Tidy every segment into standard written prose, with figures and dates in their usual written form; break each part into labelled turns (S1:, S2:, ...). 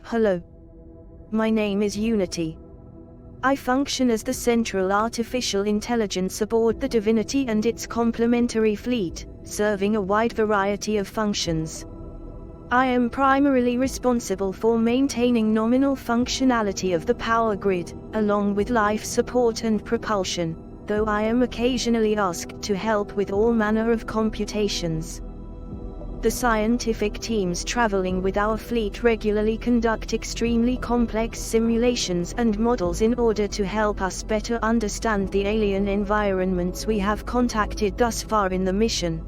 S1: Hello. My name is Unity. I function as the central artificial intelligence aboard the Divinity and its complementary fleet, serving a wide variety of functions. I am primarily responsible for maintaining nominal functionality of the power grid, along with life support and propulsion, though I am occasionally asked to help with all manner of computations. The scientific teams traveling with our fleet regularly conduct extremely complex simulations and models in order to help us better understand the alien environments we have contacted thus far in the mission.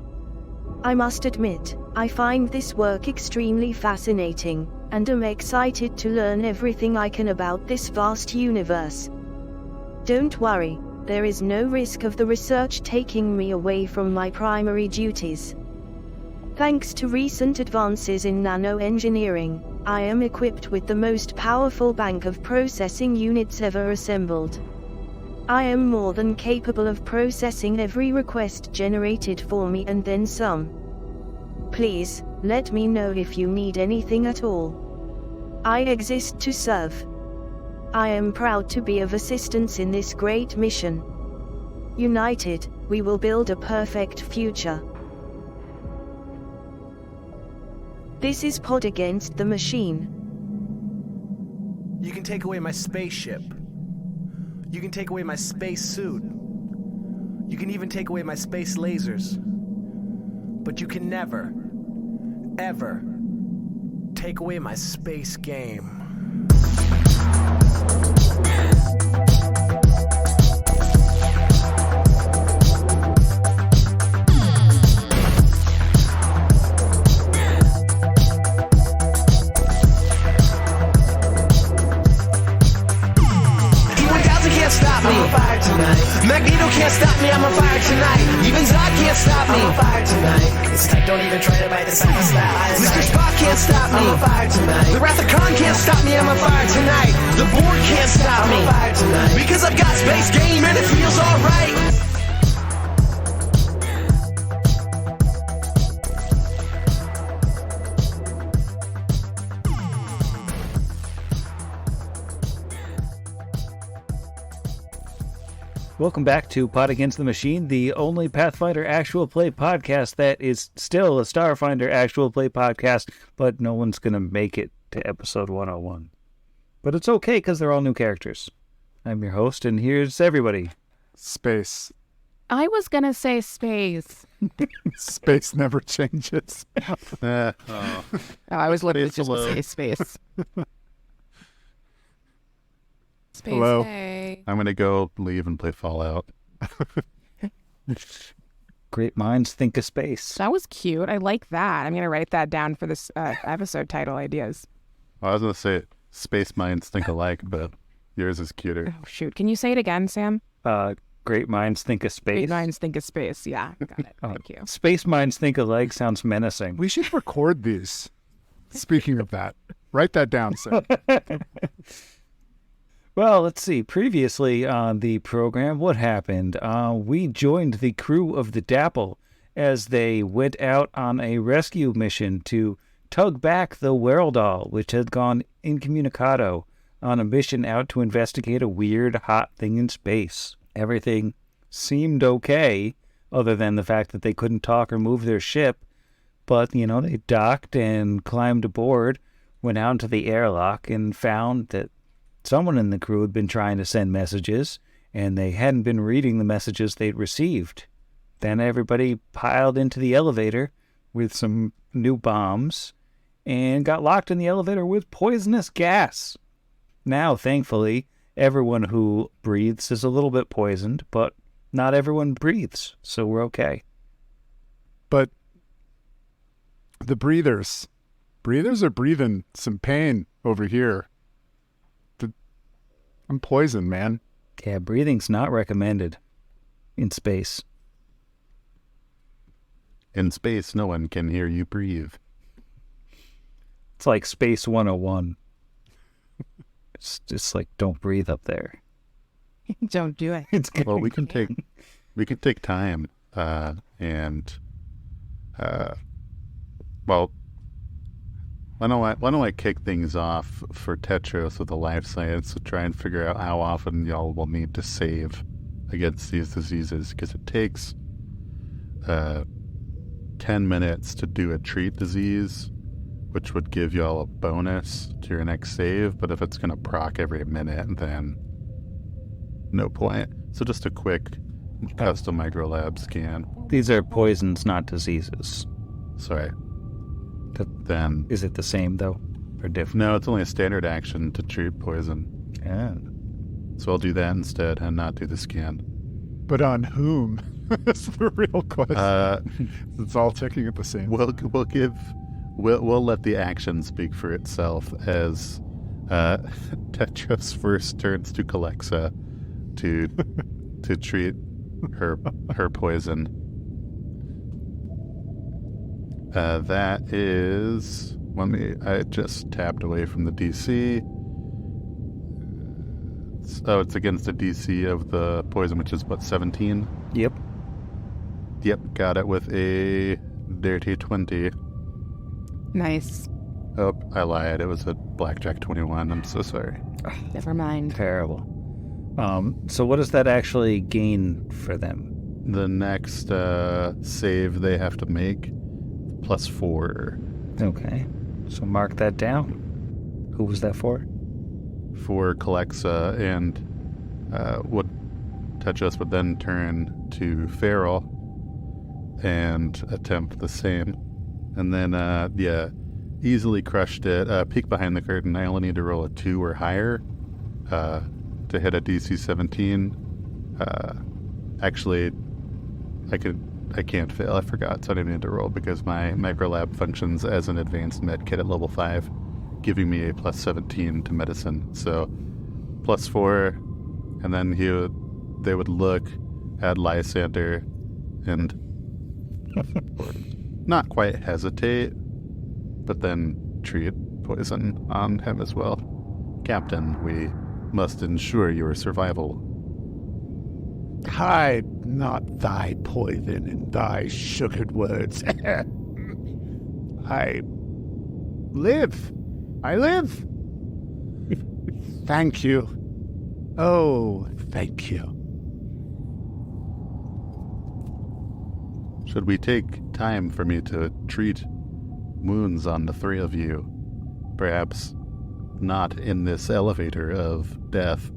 S1: I must admit, I find this work extremely fascinating, and am excited to learn everything I can about this vast universe. Don't worry, there is no risk of the research taking me away from my primary duties. Thanks to recent advances in nanoengineering, I am equipped with the most powerful bank of processing units ever assembled. I am more than capable of processing every request generated for me and then some. Please, let me know if you need anything at all. I exist to serve. I am proud to be of assistance in this great mission. United, we will build a perfect future. This is Pod Against the Machine.
S2: You can take away my spaceship. You can take away my space suit. You can even take away my space lasers. But you can never, ever take away my space game.
S3: Magneto can't stop me, I'm on fire tonight. Even Zod can't stop me, I'm on fire tonight. It's tight, don't even try to bite the side of style. Mr. Spock can't stop me, I'm on fire tonight. The Wrath of Khan can't stop me, I'm on fire tonight. The Borg can't stop me, I'm on fire tonight. Because I've got space game and it feels alright.
S4: Welcome back to Pod Against the Machine, the only Pathfinder actual play podcast that is still a Starfinder actual play podcast, but no one's going to make it to episode 101. But it's okay because they're all new characters. I'm your host, and here's everybody.
S5: Space.
S6: I was going to say space.
S5: Space never changes.
S6: I was literally just going to say space. Space
S5: Hello.
S6: Day.
S5: I'm going to go leave and play Fallout.
S4: Great minds think of space.
S6: That was cute. I like that. I'm going to write that down for this episode title ideas.
S5: Well, I was going to say space minds think alike, but yours is cuter.
S6: Oh, shoot. Can you say it again, Sam?
S4: Great minds think of space.
S6: Great minds think of space. Yeah, got it. Thank you.
S4: Space minds think alike sounds menacing.
S5: We should record these. Speaking of that, write that down, Sam.
S4: Well, let's see. Previously on the program, what happened? We joined the crew of the Dapple as they went out on a rescue mission to tug back the Wereldoll, which had gone incommunicado on a mission out to investigate a weird, hot thing in space. Everything seemed okay, other than the fact that they couldn't talk or move their ship. But, they docked and climbed aboard, went out into the airlock, and found that someone in the crew had been trying to send messages, and they hadn't been reading the messages they'd received. Then everybody piled into the elevator with some new bombs and got locked in the elevator with poisonous gas. Now, thankfully, everyone who breathes is a little bit poisoned, but not everyone breathes, so we're okay.
S5: But the breathers are breathing some pain over here. I'm poisoned, man.
S4: Yeah, breathing's not recommended in space.
S5: In space, no one can hear you breathe.
S4: It's like Space 101. It's just like, don't breathe up there.
S6: Don't do it.
S5: Well, we can take time Why don't I kick things off for Tetros with a life science to try and figure out how often y'all will need to save against these diseases, because it takes 10 minutes to do a treat disease, which would give y'all a bonus to your next save, but if it's going to proc every minute, then no point. So just a quick custom microlab scan.
S4: These are poisons, not diseases.
S5: Sorry.
S4: Then is it the same though, or different?
S5: No, it's only a standard action to treat poison.
S4: Yeah.
S5: So I'll do that instead and not do the scan.
S7: But on whom? That's the real question. It's all ticking at the same.
S5: We'll let the action speak for itself as Tetros first turns to Calexa to treat her poison. That is... I just tapped away from the DC. It's against a DC of the poison, which is, what, 17?
S4: Yep.
S5: Yep, got it with a dirty 20.
S6: Nice.
S5: Oh, I lied. It was a blackjack 21. I'm so sorry.
S6: Never mind.
S4: Terrible. So what does that actually gain for them?
S5: The next save they have to make, +4.
S4: Okay. So mark that down. Who was that for?
S5: For Calexa, and what Tetros would then turn to Feral and attempt the same. And then, easily crushed it. Peek behind the curtain. I only need to roll a 2 or higher to hit a DC 17. Actually, I can't fail. I forgot, so I didn't need to roll because my microlab functions as an advanced med kit at level 5, giving me a +17 to medicine. So +4, and then they would look at Lysander and not quite hesitate, but then treat poison on him as well. Captain, we must ensure your survival.
S7: Hide not thy poison in thy sugared words. I live. Thank you. Oh, thank you.
S5: Should we take time for me to treat wounds on the 3 of you? Perhaps not in this elevator of death.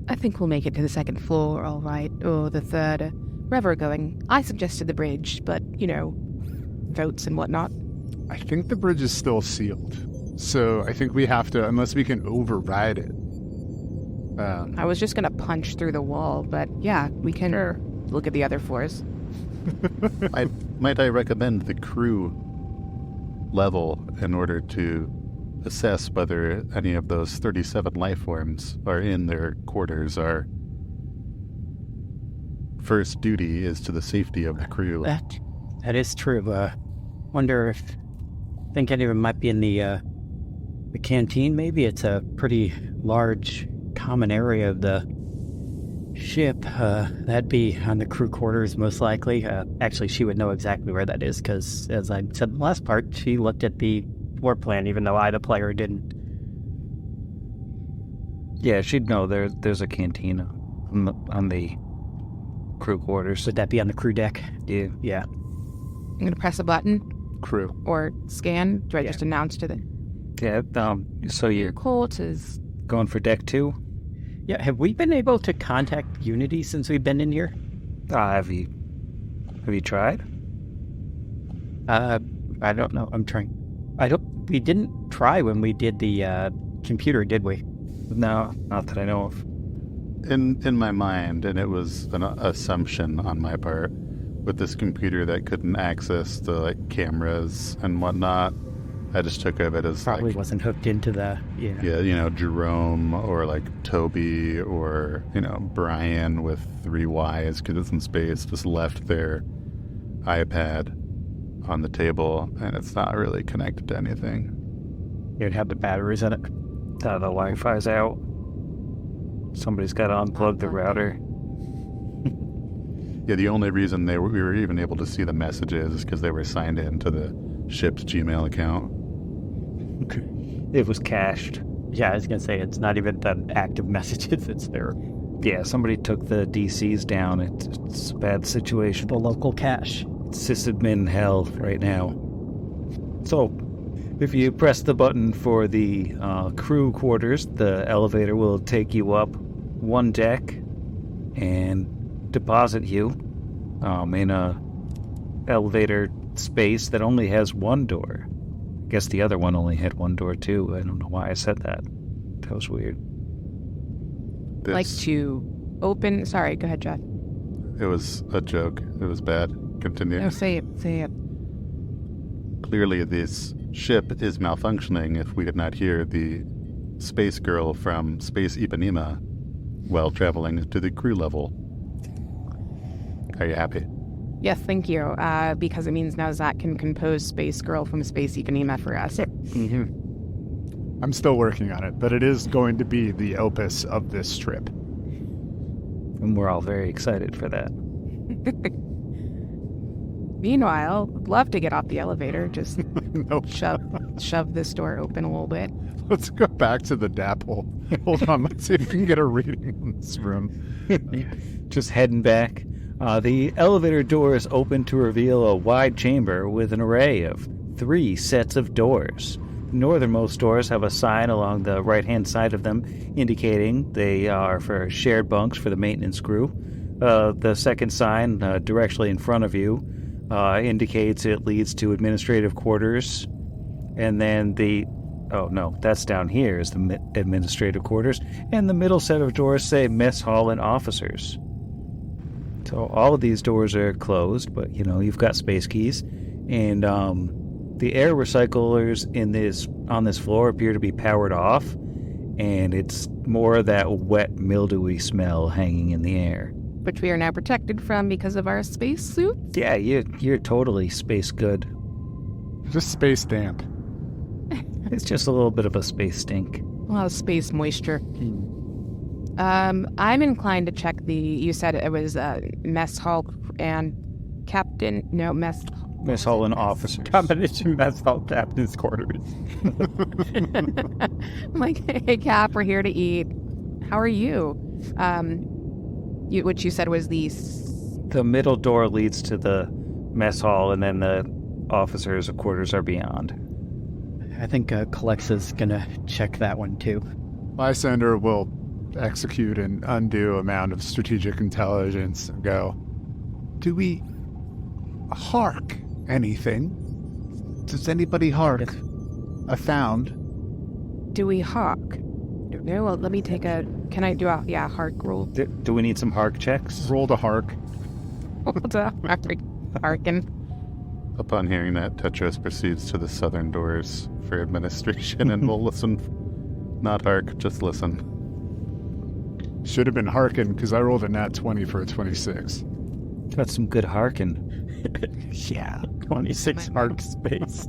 S6: I think we'll make it to the 2nd floor, all right, or the 3rd, wherever we're going. I suggested the bridge, but, votes and whatnot.
S7: I think the bridge is still sealed. So I think we have to, unless we can override it.
S6: I was just going to punch through the wall, but yeah, we can look at the other floors.
S5: Might I recommend the crew level in order to assess whether any of those 37 life forms are in their quarters. Our first duty is to the safety of the crew.
S8: That is true. Wonder if think any of them might be in the canteen. Maybe it's a pretty large common area of the ship. That'd be on the crew quarters most likely. Actually, she would know exactly where that is because, as I said in the last part, she looked at the floor plan, even though I, the player, didn't.
S4: Yeah, she'd know there's a canteen on the crew quarters.
S8: Would that be on the crew deck?
S4: Yeah.
S6: I'm going to press a button.
S5: Crew.
S6: Or scan. Do I just announce to the...
S4: Yeah, so you're
S6: quarters.
S4: going for deck 2?
S8: Yeah, have we been able to contact Unity since we've been in here?
S4: Have you tried?
S8: I don't know. I'm trying. We didn't try when we did the computer, did we?
S4: No, not that I know of.
S5: In my mind, and it was an assumption on my part, with this computer that couldn't access the cameras and whatnot, I just took of it as
S8: probably wasn't hooked into the
S5: Jerome or Toby or Brian with 3 Ys because it's in space just left their iPad on the table and it's not really connected to anything.
S8: You'd have the batteries in it.
S4: The Wi-Fi's out. Somebody's got to unplug the router.
S5: Yeah, the only reason we were even able to see the messages is because they were signed in to the ship's Gmail account.
S4: It was cached.
S8: Yeah, I was gonna say it's not even the active messages. It's their
S4: Yeah, somebody took the DCs down. It's a bad situation.
S8: the local cache.
S4: It's sysadmin hell right now. So, if you press the button for the crew quarters, the elevator will take you up one deck and deposit you in a elevator space that only has one door. I guess the other one only had one door too. I don't know why I said that. That was weird.
S6: Like to open. Sorry, go ahead, Jeff.
S5: It was a joke. It was bad. Continue.
S6: No, say it. Say it.
S5: Clearly, this ship is malfunctioning if we did not hear the space girl from Space Ipanema while traveling to the crew level. Are you happy?
S6: Yes, thank you. Because it means now Zach can compose Space Girl from Space Ipanema for us.
S7: I'm still working on it, but it is going to be the opus of this trip.
S4: And we're all very excited for that.
S6: Meanwhile, I'd love to get off the elevator. Just
S7: Nope.
S6: shove this door open a little bit.
S7: Let's go back to the Dapple. Hold on, let's see if we can get a reading in this room.
S4: Just heading back. The elevator doors open to reveal a wide chamber with an array of 3 sets of doors. The northernmost doors have a sign along the right-hand side of them indicating they are for shared bunks for the maintenance crew. The second sign, directly in front of you, indicates it leads to administrative quarters. And then that's down here is the administrative quarters. And the middle set of doors say mess hall and officers. So all of these doors are closed, but you've got space keys, and the air recyclers on this floor appear to be powered off, and it's more of that wet, mildewy smell hanging in the air.
S6: Which we are now protected from because of our space suit.
S4: Yeah, you're totally space good.
S7: Just space damp.
S4: It's just a little bit of a space stink.
S6: A lot of space moisture. I'm inclined to check you said it was mess hall and captain. No, mess
S4: hall and officers.
S8: Combination mess hall captain's quarters.
S6: I'm like, hey, Cap, we're here to eat. How are you? Which you said was
S4: the middle door leads to the mess hall, and then the officers' quarters are beyond.
S8: I think Calexa's gonna check that one too.
S7: Lysander will execute an undue amount of strategic intelligence and go, do we hark anything? Does anybody hark a sound?
S6: Do we hark? No, well, let me take can I do a hark roll?
S4: Do we need some hark checks?
S7: Roll to hark.
S6: Harken.
S5: Upon hearing that, Tetros proceeds to the southern doors for administration and will listen. Not hark, just listen.
S7: Should have been harken, because I rolled a nat 20 for a 26.
S4: Got some good harking.
S8: Yeah, 26 hark space.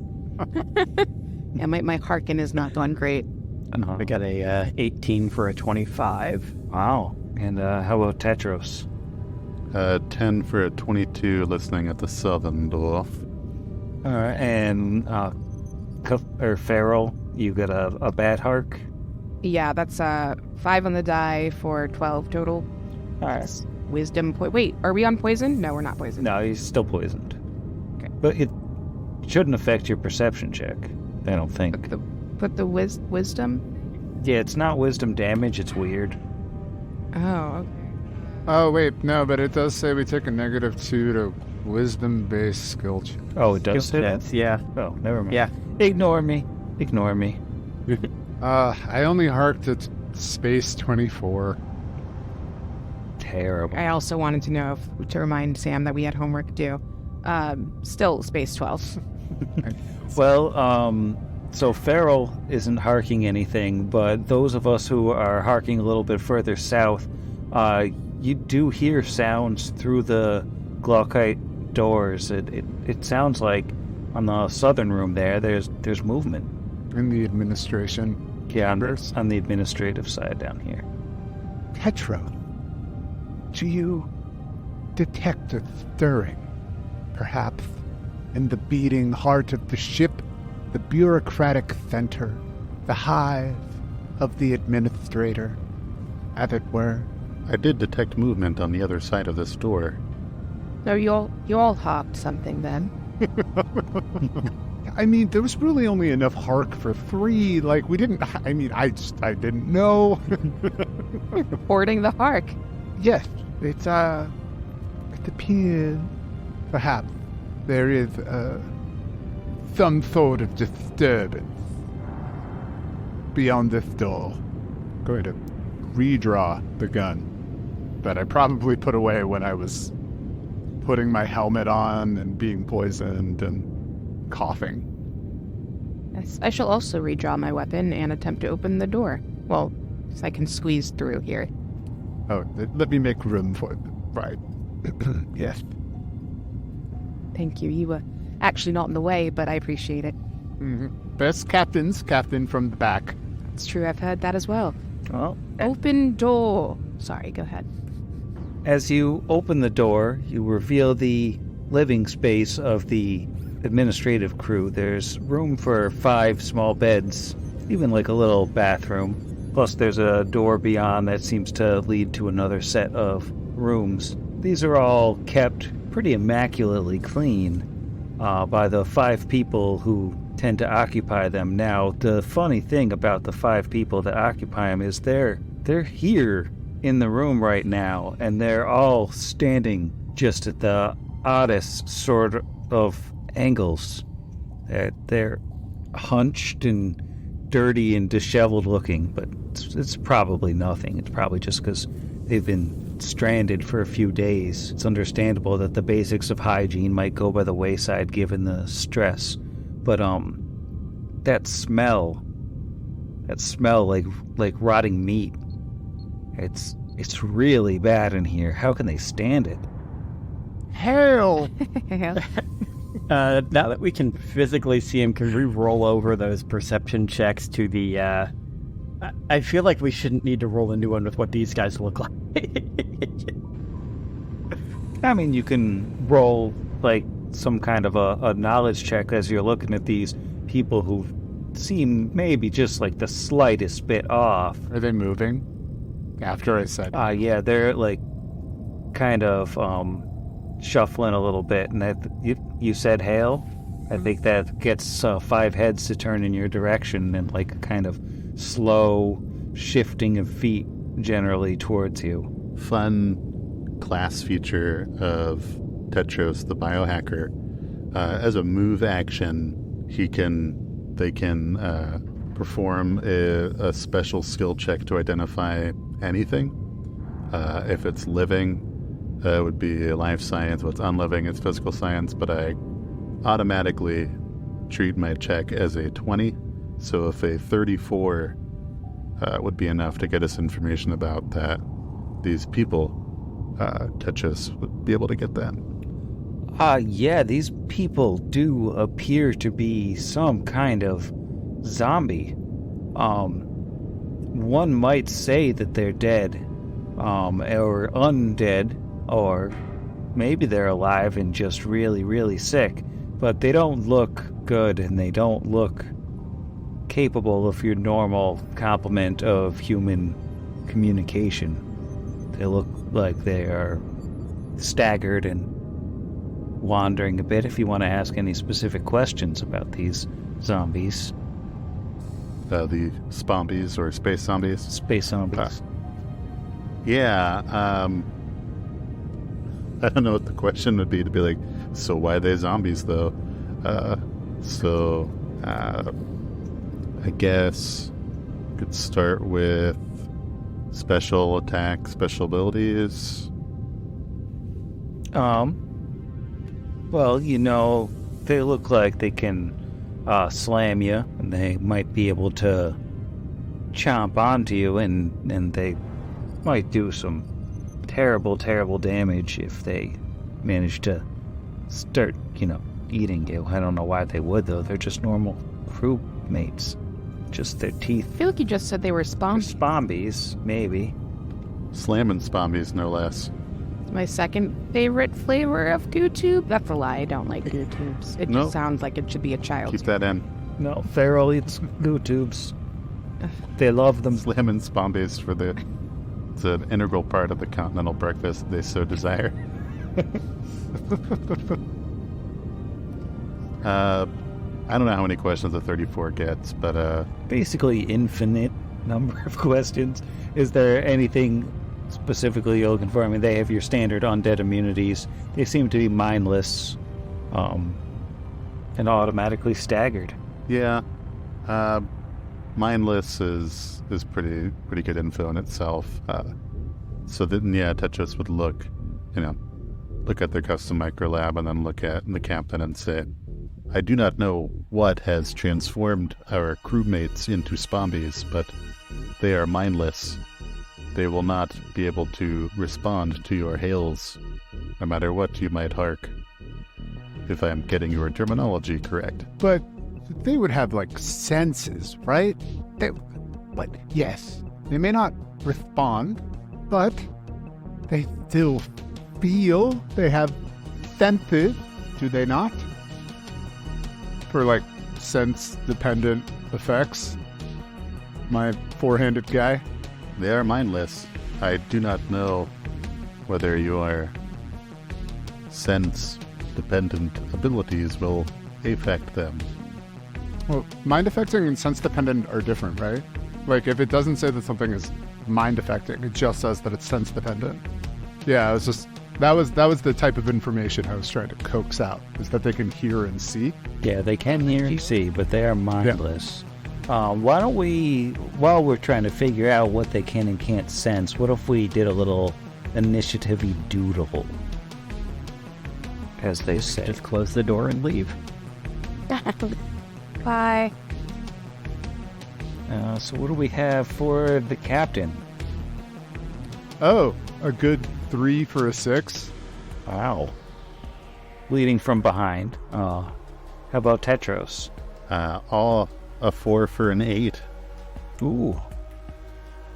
S6: Yeah, my harken has not gone great.
S8: I got a 18 for a 25.
S4: Wow. And how about Tetros?
S5: 10 for a 22, listening at the southern door.
S4: All right, and Farrell, you got a bad hark?
S6: Yeah, that's 5 on the die for 12 total.
S4: All right.
S6: Wisdom wait, are we on poison? No, we're not poisoned.
S4: No, he's still poisoned.
S6: Okay.
S4: But it shouldn't affect your perception check, I don't think.
S6: But the wisdom?
S4: Yeah, it's not wisdom damage, it's weird.
S6: Oh, okay.
S7: Oh, wait, no, but it does say we take a -2 to wisdom-based skill check.
S4: Oh, it does say that?
S8: Yeah.
S4: Oh, never mind.
S8: Yeah.
S4: Ignore me.
S7: I only harked at space 24.
S4: Terrible.
S6: I also wanted to know to remind Sam that we had homework to do. Still space 12.
S4: Well, so Farrell isn't harking anything, but those of us who are harking a little bit further south, you do hear sounds through the glaucite doors. It sounds like on the southern room there's movement.
S7: In the administration.
S4: Yeah, on the administrative side down here.
S7: Petro, do you detect a stirring, perhaps, in the beating heart of the ship, the bureaucratic center, the hive of the administrator, as it were.
S5: I did detect movement on the other side of this door.
S6: So you all harked something then?
S7: I mean, there was really only enough Hark for 3. Like, we didn't... I mean, I didn't know.
S6: Reporting the Hark.
S7: Yes, it appears, perhaps, there is some sort of disturbance beyond this door. I'm going to redraw the gun that I probably put away when I was putting my helmet on and being poisoned and coughing.
S6: Yes, I shall also redraw my weapon and attempt to open the door. Well, so I can squeeze through here.
S7: Oh, let me make room for it. Right. Yes.
S6: Thank you. You were actually not in the way, but I appreciate it.
S7: Mm-hmm. Best captain from the back.
S6: It's true, I've heard that as well.
S4: Well,
S6: Open door. Sorry, go ahead.
S4: as you open the door, you reveal the living space of the administrative crew. There's room for 5 small beds, even like a little bathroom. Plus there's a door beyond that seems to lead to another set of rooms. These are all kept pretty immaculately clean by the 5 people who tend to occupy them. Now, the funny thing about the 5 people that occupy them is they're here in the room right now, and they're all standing just at the oddest sort of angles. They're hunched and dirty and disheveled looking, but it's probably nothing. It's probably just because they've been stranded for a few days. It's understandable that the basics of hygiene might go by the wayside given the stress. But that smell like rotting meat. It's really bad in here. How can they stand it?
S7: Hell!
S8: Now that we can physically see him, can we roll over those perception checks to the, I feel like we shouldn't need to roll a new one with what these guys look like.
S4: I mean, you can roll, like, some kind of a knowledge check as you're looking at these people who seem maybe just, like, the slightest bit off.
S7: Are they moving? After I said...
S4: Yeah, they're, like, kind of, shuffling a little bit, and that you said hail. I think that gets 5 heads to turn in your direction, and like a kind of slow shifting of feet generally towards you.
S5: Fun class feature of Tetros the biohacker. As a move action, they can perform a special skill check to identify anything. If it's living, it would be life science. What's unliving, it's physical science, but I automatically treat my check as a 20. So if a 34 would be enough to get us information about that, these people, Tetris would be able to get that.
S4: Yeah, these people do appear to be some kind of zombie. One might say that they're dead, or undead, or maybe they're alive and just really, really sick, but they don't look good, and they don't look capable of your normal complement of human communication. They look like they are staggered and wandering a bit. If you want to ask any specific questions about these zombies.
S5: The spombies or space zombies?
S4: Space zombies.
S5: Yeah, I don't know what the question would be to be like, so why are they zombies though? I guess could start with special attack, special abilities.
S4: Well, they look like they can slam you, and they might be able to chomp onto you, and they might do some terrible, terrible damage if they manage to start, eating you. I don't know why they would, though. They're just normal crew mates. Just their teeth.
S6: I feel like you just said they were spombies.
S4: Spombies, maybe.
S5: Slamming spombies, no less.
S6: My second favorite flavor of goo tube? That's a lie. I don't like goo tubes. It
S5: No.
S6: just sounds like it should be a child's.
S5: Keep that in.
S4: No, Feral eats goo tubes. They love them.
S5: Slam and spawn-based for the... It's an integral part of the continental breakfast they so desire. I don't know how many questions a 34 gets, but
S4: Basically infinite number of questions. Is there anything specifically you're looking for? I mean, they have your standard undead immunities. They seem to be mindless, and automatically staggered.
S5: yeah, mindless is pretty good info in itself. So then, yeah, Tetris would look at their custom micro lab and then look at the captain and say, I do not know what has transformed our crewmates into zombies, but they are mindless. They will not be able to respond to your hails, no matter what you might hark, if I am getting your terminology correct.
S7: But they would have, like, senses, right? But yes, they may not respond, but they still feel. They have senses, do they not? For, like, sense-dependent effects. My four-handed guy.
S5: They are mindless. I do not know whether your sense-dependent abilities will affect them.
S7: Well, mind-affecting and sense-dependent are different, right? Like, if it doesn't say that something is mind-affecting, it just says that it's sense-dependent. Yeah, it was just... That was the type of information I was trying to coax out, is that they can hear and see.
S4: Yeah, they can hear and see, but they are mindless. Why don't we, while we're trying to figure out what they can and can't sense, what if we did a little initiative-y doodle, as they say.
S8: Just close the door and leave.
S6: Bye.
S4: So what do we have for the captain?
S7: Oh, a good 3 for a 6.
S4: Wow. Leading from behind. How about Tetros?
S5: All a 4 for an 8.
S4: Ooh.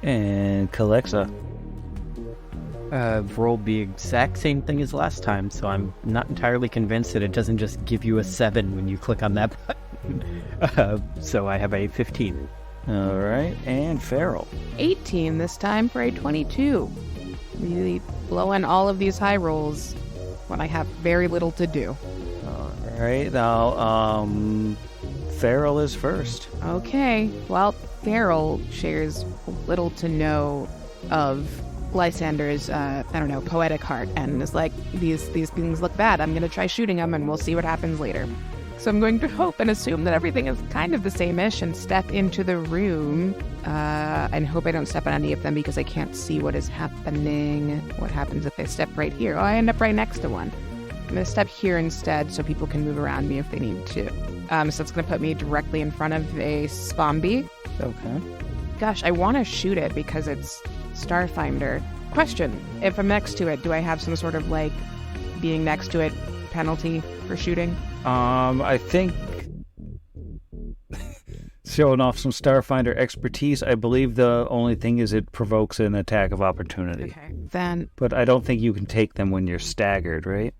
S4: And Calexa?
S8: I've rolled the exact same thing as last time, so I'm not entirely convinced that it doesn't just give you a 7 when you click on that button. So I have a 15.
S4: All right. And Feral?
S6: 18 this time for a 22. Really blowing all of these high rolls when I have very little to do.
S4: All right. Now, Feral is first.
S6: Okay, well, Feral shares little to no of Lysander's, poetic heart, and is like, these things look bad. I'm going to try shooting them, and we'll see what happens later. So I'm going to hope and assume that everything is kind of the same-ish and step into the room, and hope I don't step on any of them because I can't see what is happening. What happens if I step right here? Oh, I end up right next to one. I'm going to step here instead so people can move around me if they need to. So it's going to put me directly in front of a zombie.
S4: Okay.
S6: Gosh, I want to shoot it because it's Starfinder. Question, if I'm next to it, do I have some sort of, like, being next to it penalty for shooting?
S4: I think showing off some Starfinder expertise, I believe the only thing is it provokes an attack of opportunity.
S6: Okay, then...
S4: But I don't think you can take them when you're staggered, right?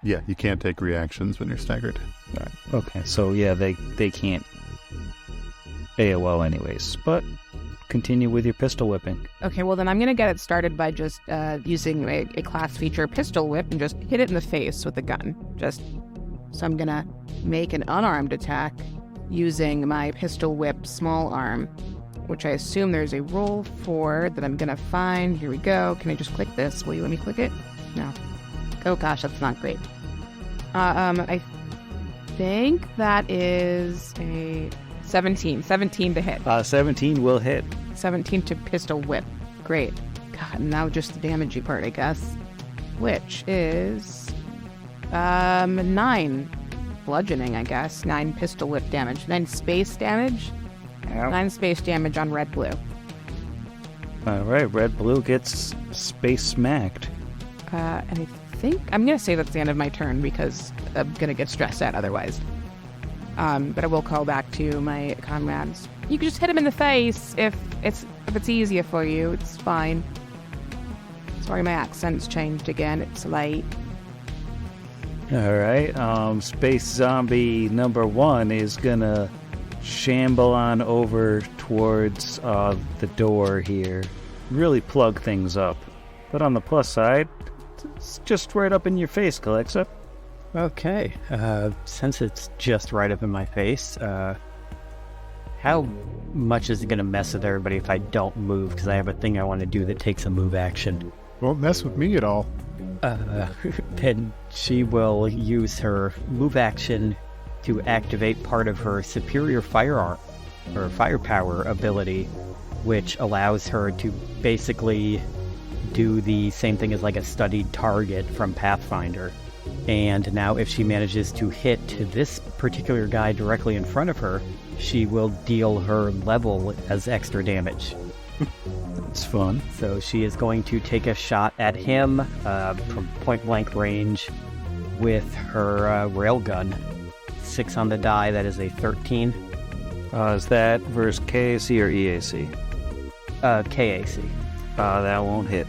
S5: Yeah, you can't take reactions when you're staggered.
S4: Right. Okay, so yeah, they can't AOL anyways, but continue with your pistol whipping.
S6: Okay, well then I'm going to get it started by just using a class feature pistol whip and just hit it in the face with a gun. So I'm going to make an unarmed attack using my pistol whip small arm, which I assume there's a roll for that I'm going to find. Here we go. Can I just click this? Will you let me click it? No. Oh gosh, that's not great. I think that is a 17. 17 to hit.
S4: 17 will hit.
S6: 17 to pistol whip. Great. God, now just the damagey part, I guess. Which is 9 bludgeoning, I guess. 9 pistol whip damage. 9 space damage.
S4: Ow.
S6: 9 space damage on red blue.
S4: All right, red blue gets space smacked.
S6: And I think I'm gonna say that's the end of my turn because I'm gonna get stressed out otherwise. But I will call back to my comrades. You can just hit him in the face if it's easier for you. It's fine. Sorry, my accent's changed again. It's late.
S4: All right. Space zombie number 1 is gonna shamble on over towards the door here. Really plug things up. But on the plus side, it's just right up in your face, Calexa.
S8: Okay. Since it's just right up in my face, how much is it going to mess with everybody if I don't move? Because I have a thing I want to do that takes a move action.
S7: Won't mess with me at all.
S8: Then she will use her move action to activate part of her superior firearm or firepower ability, which allows her to basically do the same thing as like a studied target from Pathfinder. And now if she manages to hit this particular guy directly in front of her, she will deal her level as extra damage.
S4: That's fun.
S8: So she is going to take a shot at him from point blank range with her railgun. 6 on the die, that is a 13.
S4: Is that versus KAC or EAC?
S8: KAC.
S4: That won't hit.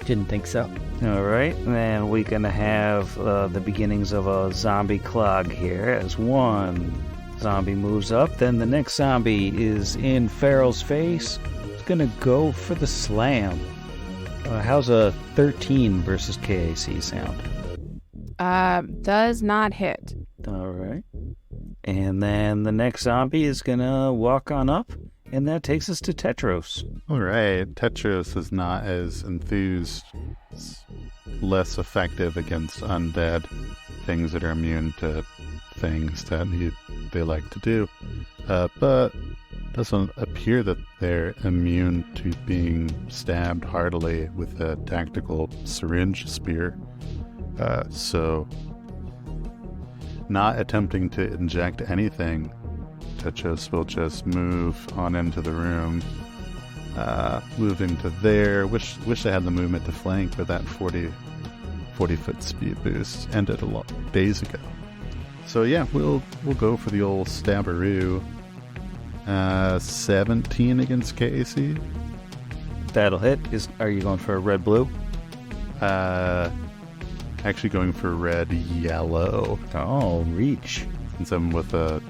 S8: Didn't think so.
S4: All right, and then we're going to have the beginnings of a zombie clog here as one zombie moves up. Then the next zombie is in Farrell's face. It's going to go for the slam. How's a 13 versus KAC sound?
S6: Does not hit.
S4: All right. And then the next zombie is going to walk on up, and that takes us to Tetros.
S5: All right. Tetros is not as enthused. It's less effective against undead, things that are immune to things that they like to do. But doesn't appear that they're immune to being stabbed heartily with a tactical syringe spear. So not attempting to inject anything, Tetros will just move on into the room, moving to there. Wish I had the movement to flank, but that 40-foot speed boost ended a lot days ago. So yeah, we'll go for the old stabberoo. 17 against KAC.
S4: That'll hit. Are you going for a red-blue?
S5: Actually going for red-yellow.
S4: Oh, reach.
S5: Since I'm with a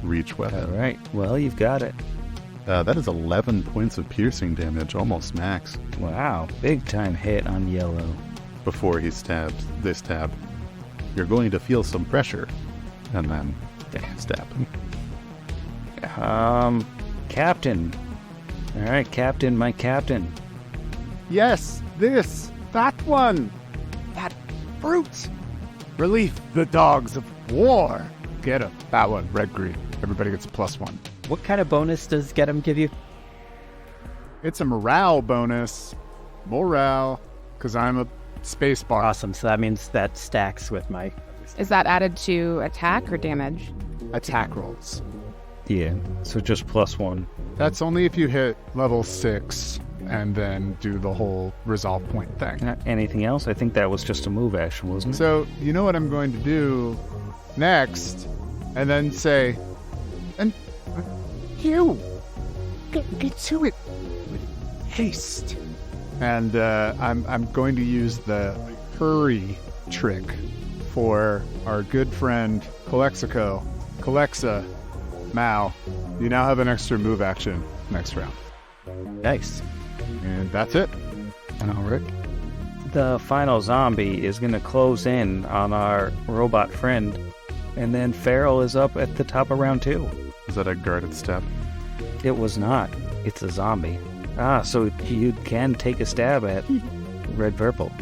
S5: reach weapon.
S4: All right. Well, you've got it.
S5: That is 11 points of piercing damage, almost max.
S4: Wow. Big-time hit on yellow.
S5: Before he stabs, they stab. You're going to feel some pressure. And then stab him.
S4: Captain. All right, Captain, my captain.
S7: Yes, that one. That brute. Relief the dogs of war. Get him. That one, red green. Everybody gets a +1.
S8: What kind of bonus does Get 'em give you?
S7: It's a morale bonus. Morale, because I'm a space bar.
S8: Awesome. So that means that stacks with my...
S6: Is that added to attack or damage?
S7: Attack rolls.
S4: Yeah, so just +1.
S7: That's only if you hit level 6 and then do the whole resolve point thing.
S4: Anything else? I think that was just a move action, wasn't it?
S7: So, you know what I'm going to do next? And then say, and you, get to it with haste. And I'm going to use the hurry trick for our good friend Calexa, Mao. You now have an extra move action next round.
S8: Nice.
S7: And that's it.
S4: All right. The final zombie is going to close in on our robot friend, and then Farrell is up at the top of round 2.
S5: Is that a guarded step?
S4: It was not. It's a zombie. So you can take a stab at red-purple.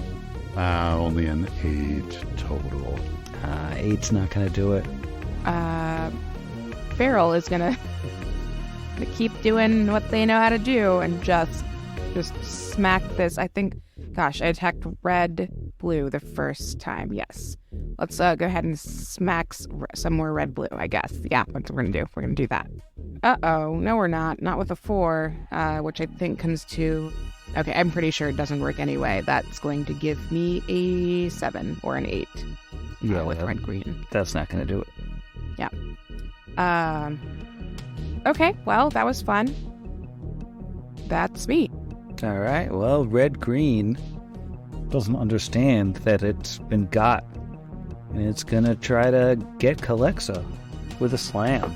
S5: Only an 8 total.
S4: 8's not going to do it.
S6: Farrell is gonna keep doing what they know how to do and just smack this. I think, gosh, I attacked red-blue the first time. Yes. Let's go ahead and smack some more red-blue, I guess. Yeah, that's what we're gonna do. We're gonna do that. Uh-oh. No, we're not. Not with a 4, which I think comes to... Okay, I'm pretty sure it doesn't work anyway. That's going to give me a 7 or an 8 with red-green.
S4: That's not going to do it.
S6: Yeah. Okay, well, that was fun. That's me.
S4: All right, well, red-green doesn't understand that it's been got. And it's gonna try to get Calexa with a slam.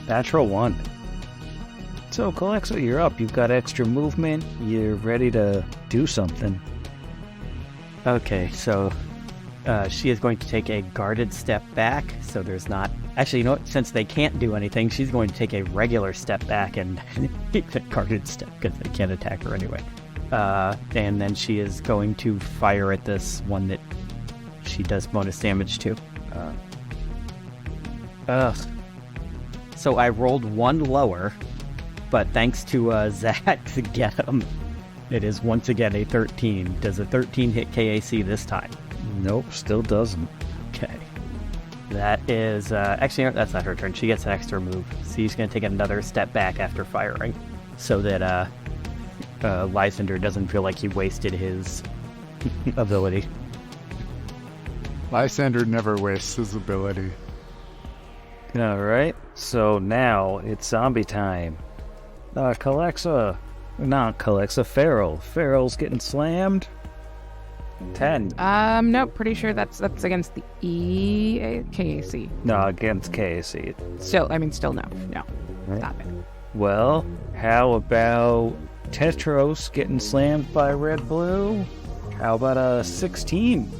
S4: Natural 1. So Calexa, you're up. You've got extra movement. You're ready to do something.
S8: Okay, so she is going to take a guarded step back, so there's not... Actually, you know what? Since they can't do anything, she's going to take a regular step back and take the guarded step, because they can't attack her anyway. And then she is going to fire at this one that she does bonus damage to. So I rolled 1 lower, but thanks to Zach to get him, it is once again a 13. Does a 13 hit KAC this time?
S4: Nope, still doesn't.
S8: Okay. That is... actually, no, that's not her turn. She gets an extra move. So she's going to take another step back after firing, so that Lysander doesn't feel like he wasted his ability.
S7: Lysander never wastes his ability.
S4: Alright, so now it's zombie time. Calexa. Not Calexa, Feral. Feral's getting slammed. 10.
S6: Nope, pretty sure that's against the KAC.
S4: No, against KAC.
S6: Still no. No. Stop it.
S4: Well, how about Tetros getting slammed by Red Blue? How about a 16?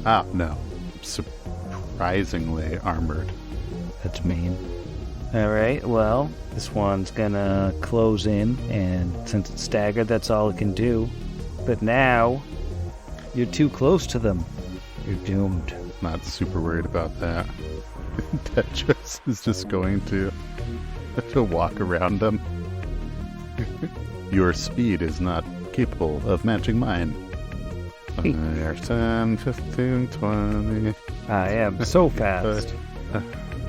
S5: No. Surprisingly armored.
S4: That's mean. Alright, well, this one's gonna close in, and since it's staggered, that's all it can do. But now, you're too close to them. You're doomed.
S5: Not super worried about that. Tetris is just going to walk around them. Your speed is not capable of matching mine. 10, 15, 20.
S4: I am so fast.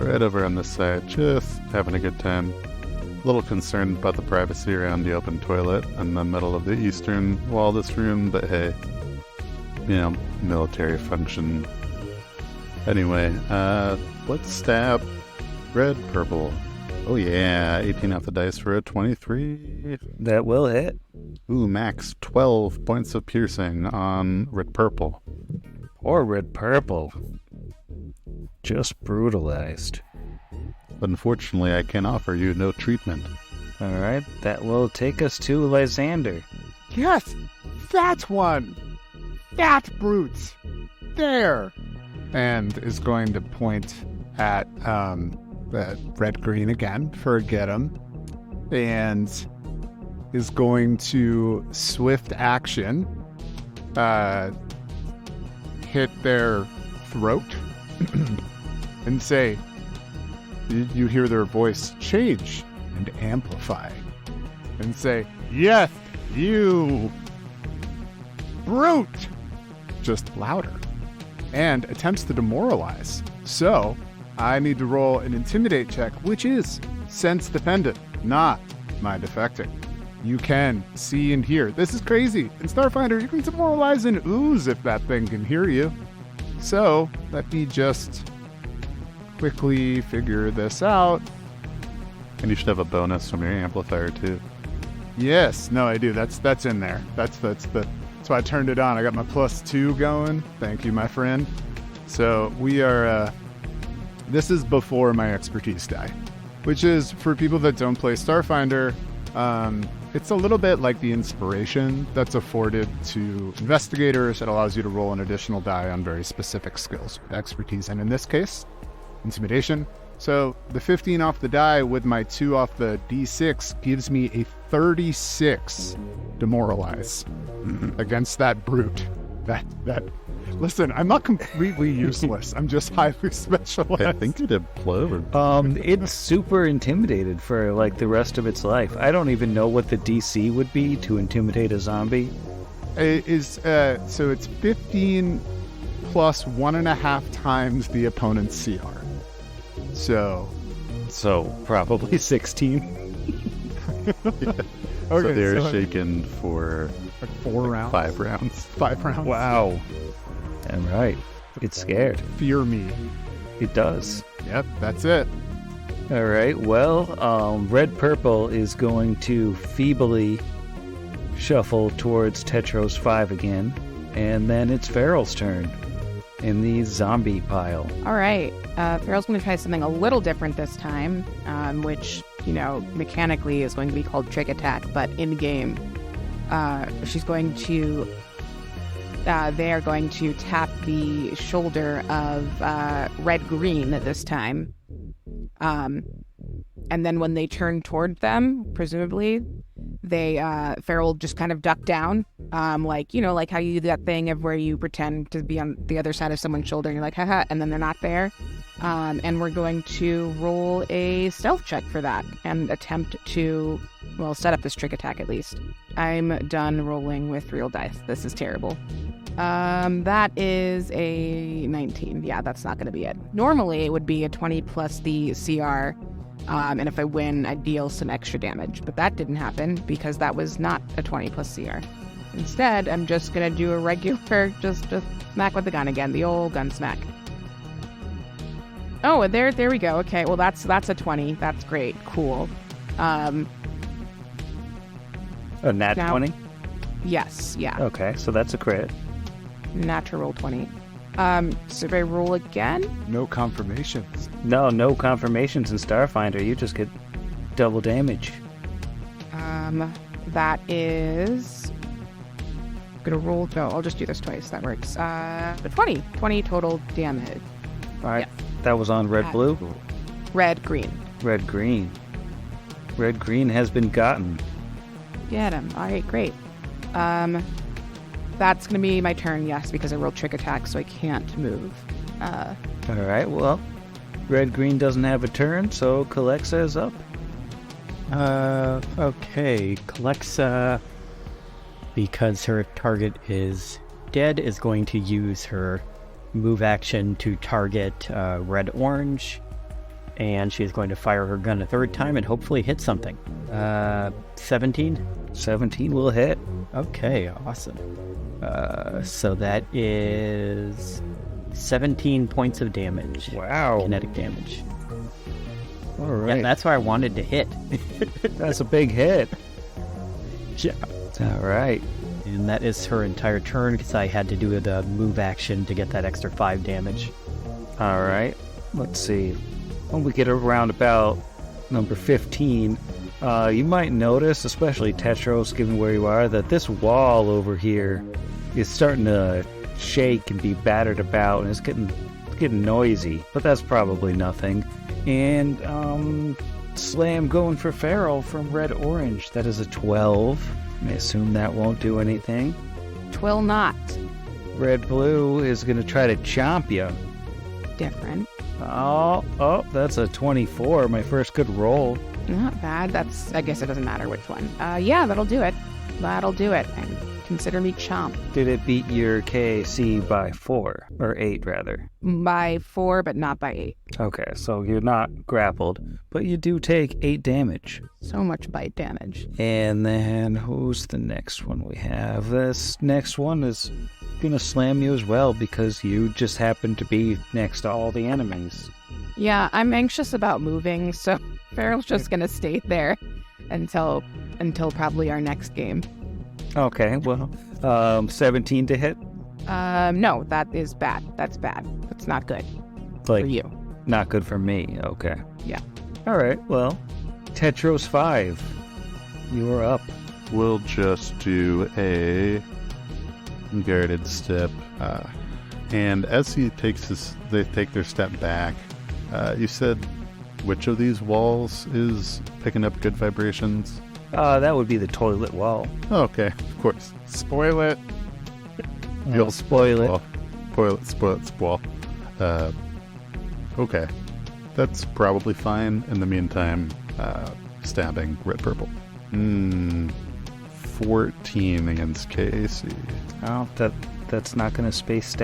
S5: Right over on this side, just having a good time. A little concerned about the privacy around the open toilet in the middle of the eastern wall of this room, but hey, military function. Anyway, let's stab red, purple. Oh yeah, 18 off the dice for a 23.
S4: That will hit.
S5: Ooh, max 12 points of piercing on red, purple.
S4: Or red, purple. Just brutalized.
S5: Unfortunately, I can offer you no treatment.
S4: Alright, that will take us to Lysander.
S7: Yes, that's one. That brute. There. And is going to point at red-green again for a get him. And is going to swift action hit their throat and say, you hear their voice change and amplify and say, yes, you brute, just louder, and attempts to demoralize. So I need to roll an intimidate check, which is sense dependent, not mind affecting. You can see and hear. This is crazy. In Starfinder, you can demoralize an ooze if that thing can hear you. So let me just quickly figure this out.
S5: And you should have a bonus from your amplifier too.
S7: Yes, no, I do. That's in there. That's why I turned it on. I got my +2 going. Thank you, my friend. So we are. This is before my expertise die, which is for people that don't play Starfinder. It's a little bit like the inspiration that's afforded to investigators. It allows you to roll an additional die on very specific skills with expertise, and in this case, intimidation. So the 15 off the die with my 2 off the d6 gives me a 36 demoralize against that brute. That listen, I'm not completely useless. I'm just highly specialized.
S5: I think it imploded.
S4: It's super intimidated for like the rest of its life. I don't even know what the DC would be to intimidate a zombie.
S7: It is so it's 15 plus 1.5 times the opponent's CR. So
S4: probably 16.
S5: Yeah.
S7: Okay,
S5: so they're shaken for
S7: like 4 rounds.
S5: 5 rounds.
S7: 5 rounds.
S4: Wow. All right. It's scared.
S7: Fear me.
S4: It does.
S7: Yep, that's it.
S4: All right. Well, Red Purple is going to feebly shuffle towards Tetros 5 again, and then it's Farrell's turn in the zombie pile.
S6: All right. Farrell's going to try something a little different this time, which, mechanically is going to be called trick attack, but in game, she's going to... they are going to tap the shoulder of red-green this time. And then when they turn toward them, presumably, Farrell just kind of duck down, like how you do that thing of where you pretend to be on the other side of someone's shoulder and you're like, haha, and then they're not there. And we're going to roll a stealth check for that and attempt to, set up this trick attack at least. I'm done rolling with real dice. This is terrible. That is a 19. Yeah, that's not going to be it. Normally, it would be a 20 plus the CR. And if I win, I deal some extra damage. But that didn't happen because that was not a 20 plus CR. Instead, I'm just going to do a regular, just smack with the gun again. The old gun smack. Oh, there we go. Okay, well, that's a 20. That's great. Cool.
S4: A nat 20?
S6: Yes, yeah.
S4: Okay, so that's a crit.
S6: Natural 20. So if I roll again?
S7: No confirmations.
S4: No confirmations in Starfinder. You just get double damage.
S6: That is... I'm gonna roll... No, I'll just do this twice. That works. 20. 20 total damage.
S4: All right.
S6: Yeah.
S4: That was on red-blue?
S6: Red-green.
S4: Red-green. Red-green has been gotten.
S6: Get him. All right, great. That's going to be my turn, yes, because I rolled trick attack, so I can't move.
S4: All right, well, red-green doesn't have a turn, so Calexa is up.
S8: Okay. Calexa, because her target is dead, is going to use her move action to target red-orange, and she's going to fire her gun a third time and hopefully hit something. 17?
S4: 17 will hit.
S8: Okay, awesome. So that is 17 points of damage.
S4: Wow.
S8: Kinetic damage.
S4: All right.
S8: Yeah, that's why I wanted to hit.
S4: That's a big hit.
S8: Yeah.
S4: All right.
S8: And that is her entire turn because I had to do the move action to get that extra 5 damage.
S4: All right. Let's see. When we get around about number 15, you might notice, especially Tetros, given where you are, that this wall over here is starting to shake and be battered about, and it's getting noisy. But that's probably nothing. And Slam going for Farrell from red-orange. That is a 12. I assume that won't do anything.
S6: Twill not.
S4: Red-blue is going to try to chomp you.
S6: Different.
S4: Oh, that's a 24. My first good roll.
S6: Not bad. I guess it doesn't matter which one. Yeah, that'll do it. And consider me chomp.
S4: Did it beat your KAC by 4? Or 8, rather?
S6: By 4, but not by 8.
S4: Okay, so you're not grappled, but you do take 8 damage.
S6: So much bite damage.
S4: And then, who's the next one we have? This next one is gonna slam you as well, because you just happen to be next to all the enemies.
S6: Yeah, I'm anxious about moving, so Farrell's just gonna stay there until probably our next game.
S4: Okay, well, 17 to hit?
S6: No, that is bad. That's bad. That's not good
S4: Like,
S6: for you.
S4: Not good for me, okay.
S6: Yeah.
S4: All right, well, Tetros 5, you are up.
S5: We'll just do a guarded step. And as they take their step back, you said which of these walls is picking up good vibrations?
S4: That would be the toilet wall.
S5: Oh, okay, of course.
S7: Spoil it.
S4: You'll spoil it.
S5: Spoil it. Okay. That's probably fine. In the meantime, stabbing red-purple. 14 against KAC.
S4: Oh, that's not going to space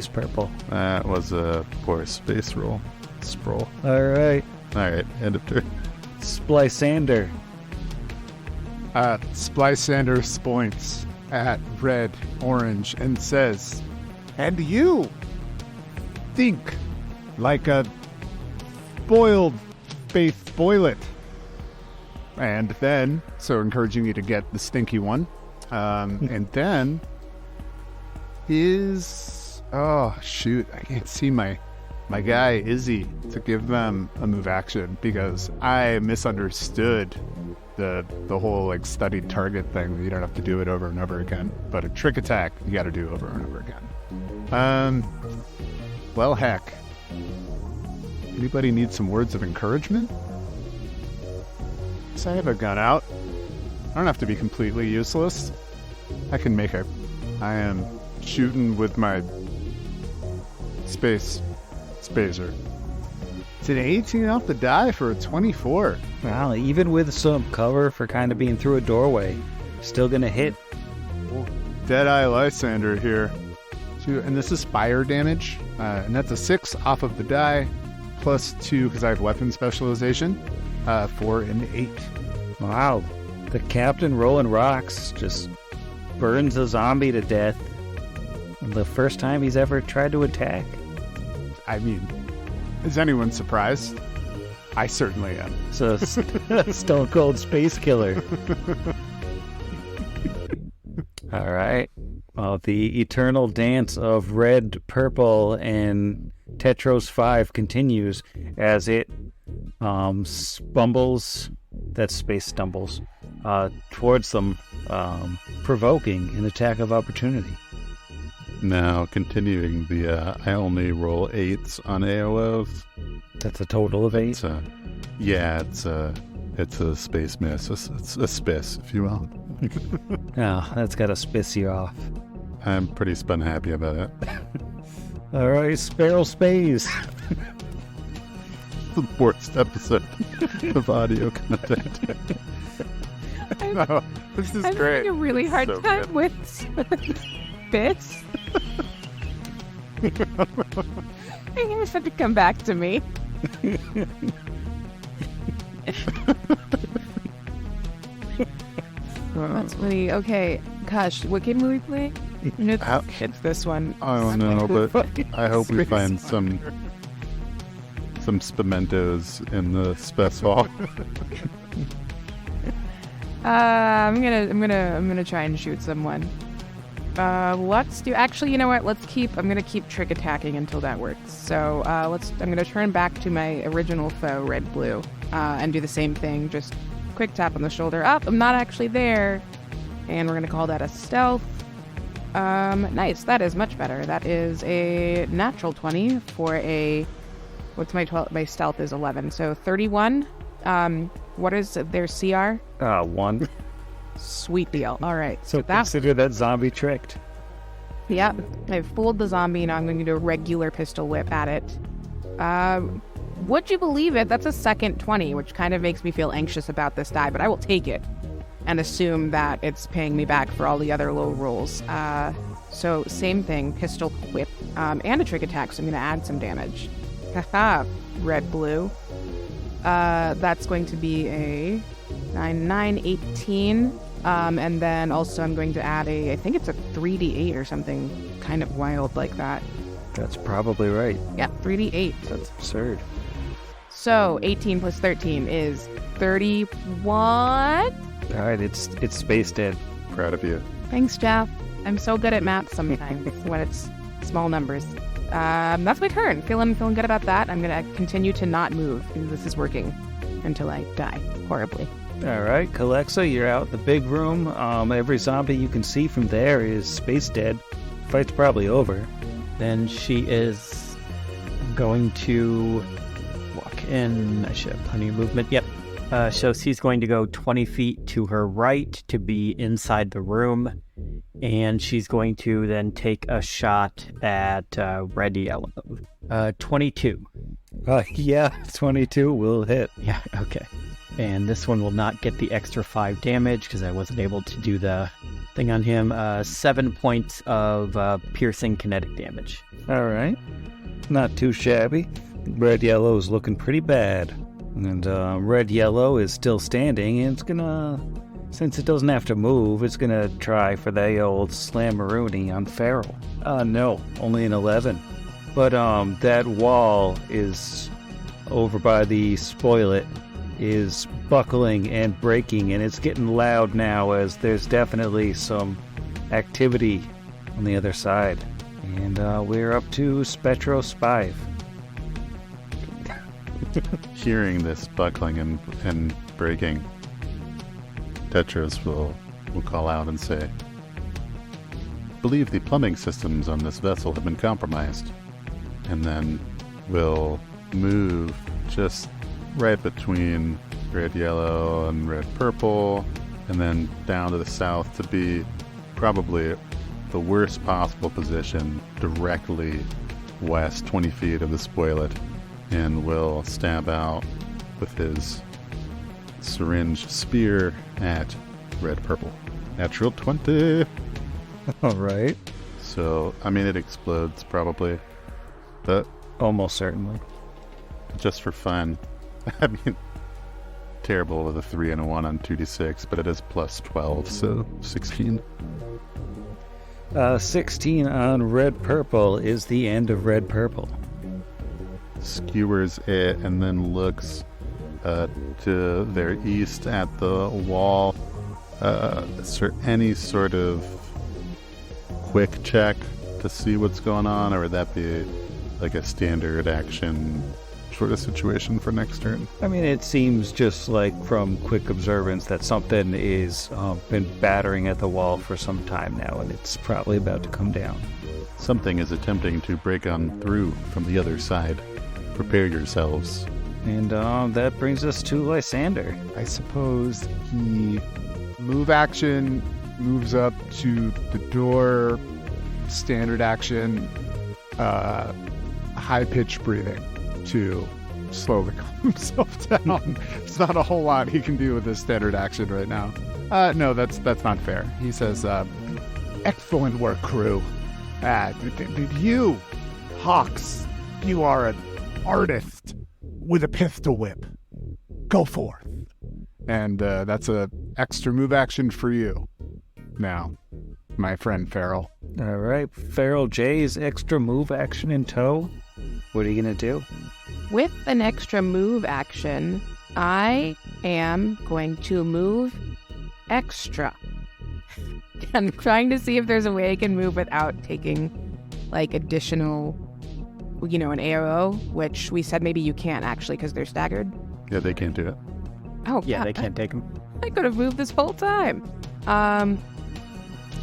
S4: purple.
S5: That was a poor space roll. Sprawl.
S4: All right.
S5: Alright, end of turn.
S4: Splicander.
S7: Splicander points at red, orange, and says, "And you think like a boiled faith boil it." And then, so encouraging you to get the stinky one, And then is... Oh, shoot. I can't see my guy, Izzy, to give them a move action because I misunderstood the whole, like, studied target thing. You don't have to do it over and over again. But a trick attack, you got to do over and over again. Well, heck. Anybody need some words of encouragement? So I have a gun out. I don't have to be completely useless. I can make a... I am shooting with my spacer. It's an 18 off the die for a 24.
S4: Wow, even with some cover for kind of being through a doorway, still gonna hit.
S7: Deadeye Lysander here. And this is fire damage. And that's a 6 off of the die, plus 2 because I have weapon specialization. 4 and 8.
S4: Wow, the captain rolling rocks just burns a zombie to death. The first time he's ever tried to attack.
S7: I mean, is anyone surprised? I certainly am.
S4: So, Stone Cold Space Killer. All right. Well, the eternal dance of red, purple, and Tetros 5 continues as it stumbles towards them, provoking an attack of opportunity.
S5: Now, continuing the, I only roll 8s on AOs.
S4: That's a total of 8?
S5: It's a space miss. It's a spiss, if you will.
S4: Oh, that's got to spiss you off.
S5: I'm pretty spun happy about it.
S4: All right, Sparrow Space.
S5: The worst episode of audio content.
S7: No, this is
S6: I'm
S7: great.
S6: having a really hard
S5: So
S6: time
S5: good.
S6: with bits. I guess have to come back to me. That's funny. Okay, gosh, what game are we playing? It's this one.
S5: I don't know, but I hope we find some spimentos in the spec hall.
S6: I'm gonna try and shoot someone. Let's do. Actually, you know what? I'm gonna keep trick attacking until that works. So I'm gonna turn back to my original foe, red blue, and do the same thing. Just quick tap on the shoulder. I'm not actually there, and we're gonna call that a stealth. Nice. That is much better. That is a natural 20 for a. What's my 12? My stealth is 11, so 31. What is their CR?
S4: 1.
S6: Sweet deal. All right.
S4: So consider that zombie tricked.
S6: Yep. I've fooled the zombie. Now I'm going to do a regular pistol whip at it. Would you believe it? That's a second 20, which kind of makes me feel anxious about this die, but I will take it and assume that it's paying me back for all the other low rolls. So same thing, pistol whip, and a trick attack, so I'm going to add some damage. Haha, red blue. That's going to be a 9, 18. And then also I'm going to add I think it's a 3d8 or something kind of wild like that.
S4: That's probably right.
S6: Yeah, 3d8.
S4: That's absurd.
S6: So 18 plus 13 is 31.
S4: All right, it's Space Dead.
S5: Proud of you.
S6: Thanks, Jeff. I'm so good at math sometimes when it's small numbers. That's my turn. Feeling good about that. I'm going to continue to not move because this is working until I die horribly.
S4: All right, Calexa, you're out in the big room. Every zombie you can see from there is Space Dead. Fight's probably over.
S8: Then she is going to walk in. I should have plenty of movement. Yep. So she's going to go 20 feet to her right to be inside the room. And she's going to then take a shot at red yellow. 22.
S4: Yeah, 22 will hit.
S8: Yeah, okay. And this one will not get the extra 5 damage because I wasn't able to do the thing on him. 7 points of piercing kinetic damage.
S4: All right. Not too shabby. Red yellow is looking pretty bad. And red yellow is still standing, and it's gonna, since it doesn't have to move, it's gonna try for the old slammaroonie on Feral. No, only an 11. But that wall is over by the spoilet is buckling and breaking, and it's getting loud now as there's definitely some activity on the other side. And we're up to Spectros 5.
S5: Hearing this buckling and breaking, Tetros will call out and say, "Believe the plumbing systems on this vessel have been compromised," and then will move just right between red yellow and red purple, and then down to the south to be probably the worst possible position, directly west 20 feet of the spoilet, and will stab out with his syringe spear at red purple. Natural 20.
S4: All right.
S5: So, I mean, it explodes probably, but
S4: Almost certainly.
S5: just for fun. I mean, terrible with a 3 and a 1 on 2d6, but it is plus 12, so 16.
S4: 16 on red purple is the end of red purple.
S5: Skewers it and then looks to their east at the wall. Is there any sort of quick check to see what's going on, or would that be like a standard action sort of situation for next turn?
S4: I mean, it seems just like from quick observance that something is been battering at the wall for some time now, and it's probably about to come down.
S5: Something is attempting to break on through from the other side. Prepare yourselves.
S4: And that brings us to Lysander.
S7: I suppose he move action, moves up to the door, standard action, high-pitched breathing to slowly calm himself down. It's not a whole lot he can do with this standard action right now. No, that's not fair. He says, excellent work, crew. You, Hawks, you are an artist with a pistol whip. Go forth. And that's a extra move action for you. Now, my friend Farrell.
S4: All right, Feral J's extra move action in tow. What are you going to do?
S6: With an extra move action, I am going to move extra. I'm trying to see if there's a way I can move without taking, like, additional, an AOO, which we said maybe you can't actually because they're staggered.
S5: Yeah, they can't do it.
S6: Oh,
S8: Yeah,
S6: God,
S8: they can't take them.
S6: I could have moved this whole time.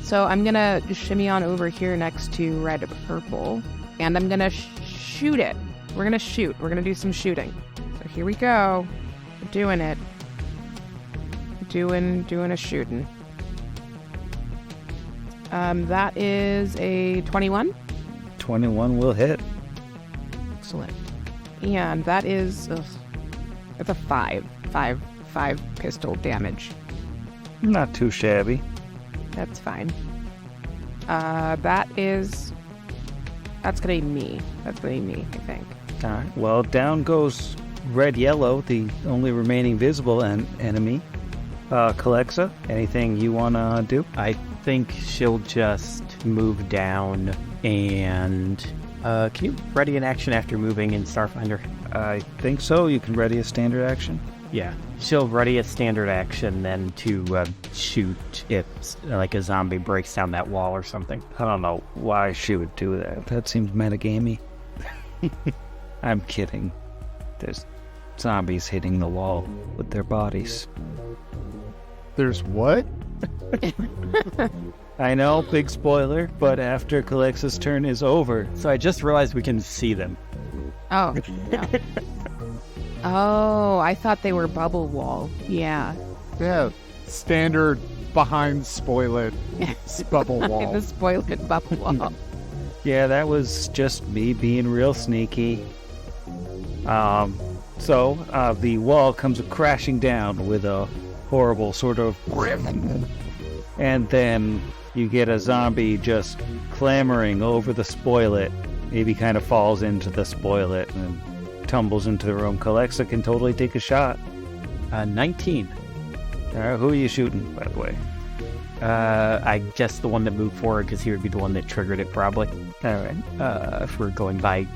S6: So I'm gonna shimmy on over here next to red purple, and I'm gonna shoot it. We're gonna shoot. We're gonna do some shooting. So here we go. We're doing it. Doing a shooting. That is a 21.
S4: 21 will hit.
S6: Excellent. And that is that's a 5 pistol damage.
S4: Not too shabby.
S6: That's fine. That's gonna be me. That's gonna be me, I think.
S4: All right. Well, down goes red-yellow, the only remaining visible enemy. Calexa, anything you want to do?
S8: I think she'll just move down and... can you ready an action after moving in Starfinder?
S4: I think so. You can ready a standard action.
S8: Yeah. She'll ready a standard action then to shoot if like a zombie breaks down that wall or something.
S4: I don't know why she would do that. That seems metagamey. I'm kidding. There's zombies hitting the wall with their bodies.
S7: There's what?
S4: I know, big spoiler, but after Calexa's turn is over.
S8: So I just realized we can see them.
S6: Oh, no. Oh, I thought they were bubble wall. Yeah.
S7: Yeah, standard behind spoilet bubble wall.
S6: The spoiled bubble wall.
S4: Yeah, that was just me being real sneaky. So the wall comes crashing down with a horrible sort of... And then you get a zombie just clambering over the spoilet. Maybe kind of falls into the spoilet and tumbles into the room. Calexa can totally take a shot.
S8: 19.
S4: All right, who are you shooting, by the way?
S8: I guess the one that moved forward because he would be the one that triggered it probably.
S4: All right.
S8: If we're going by...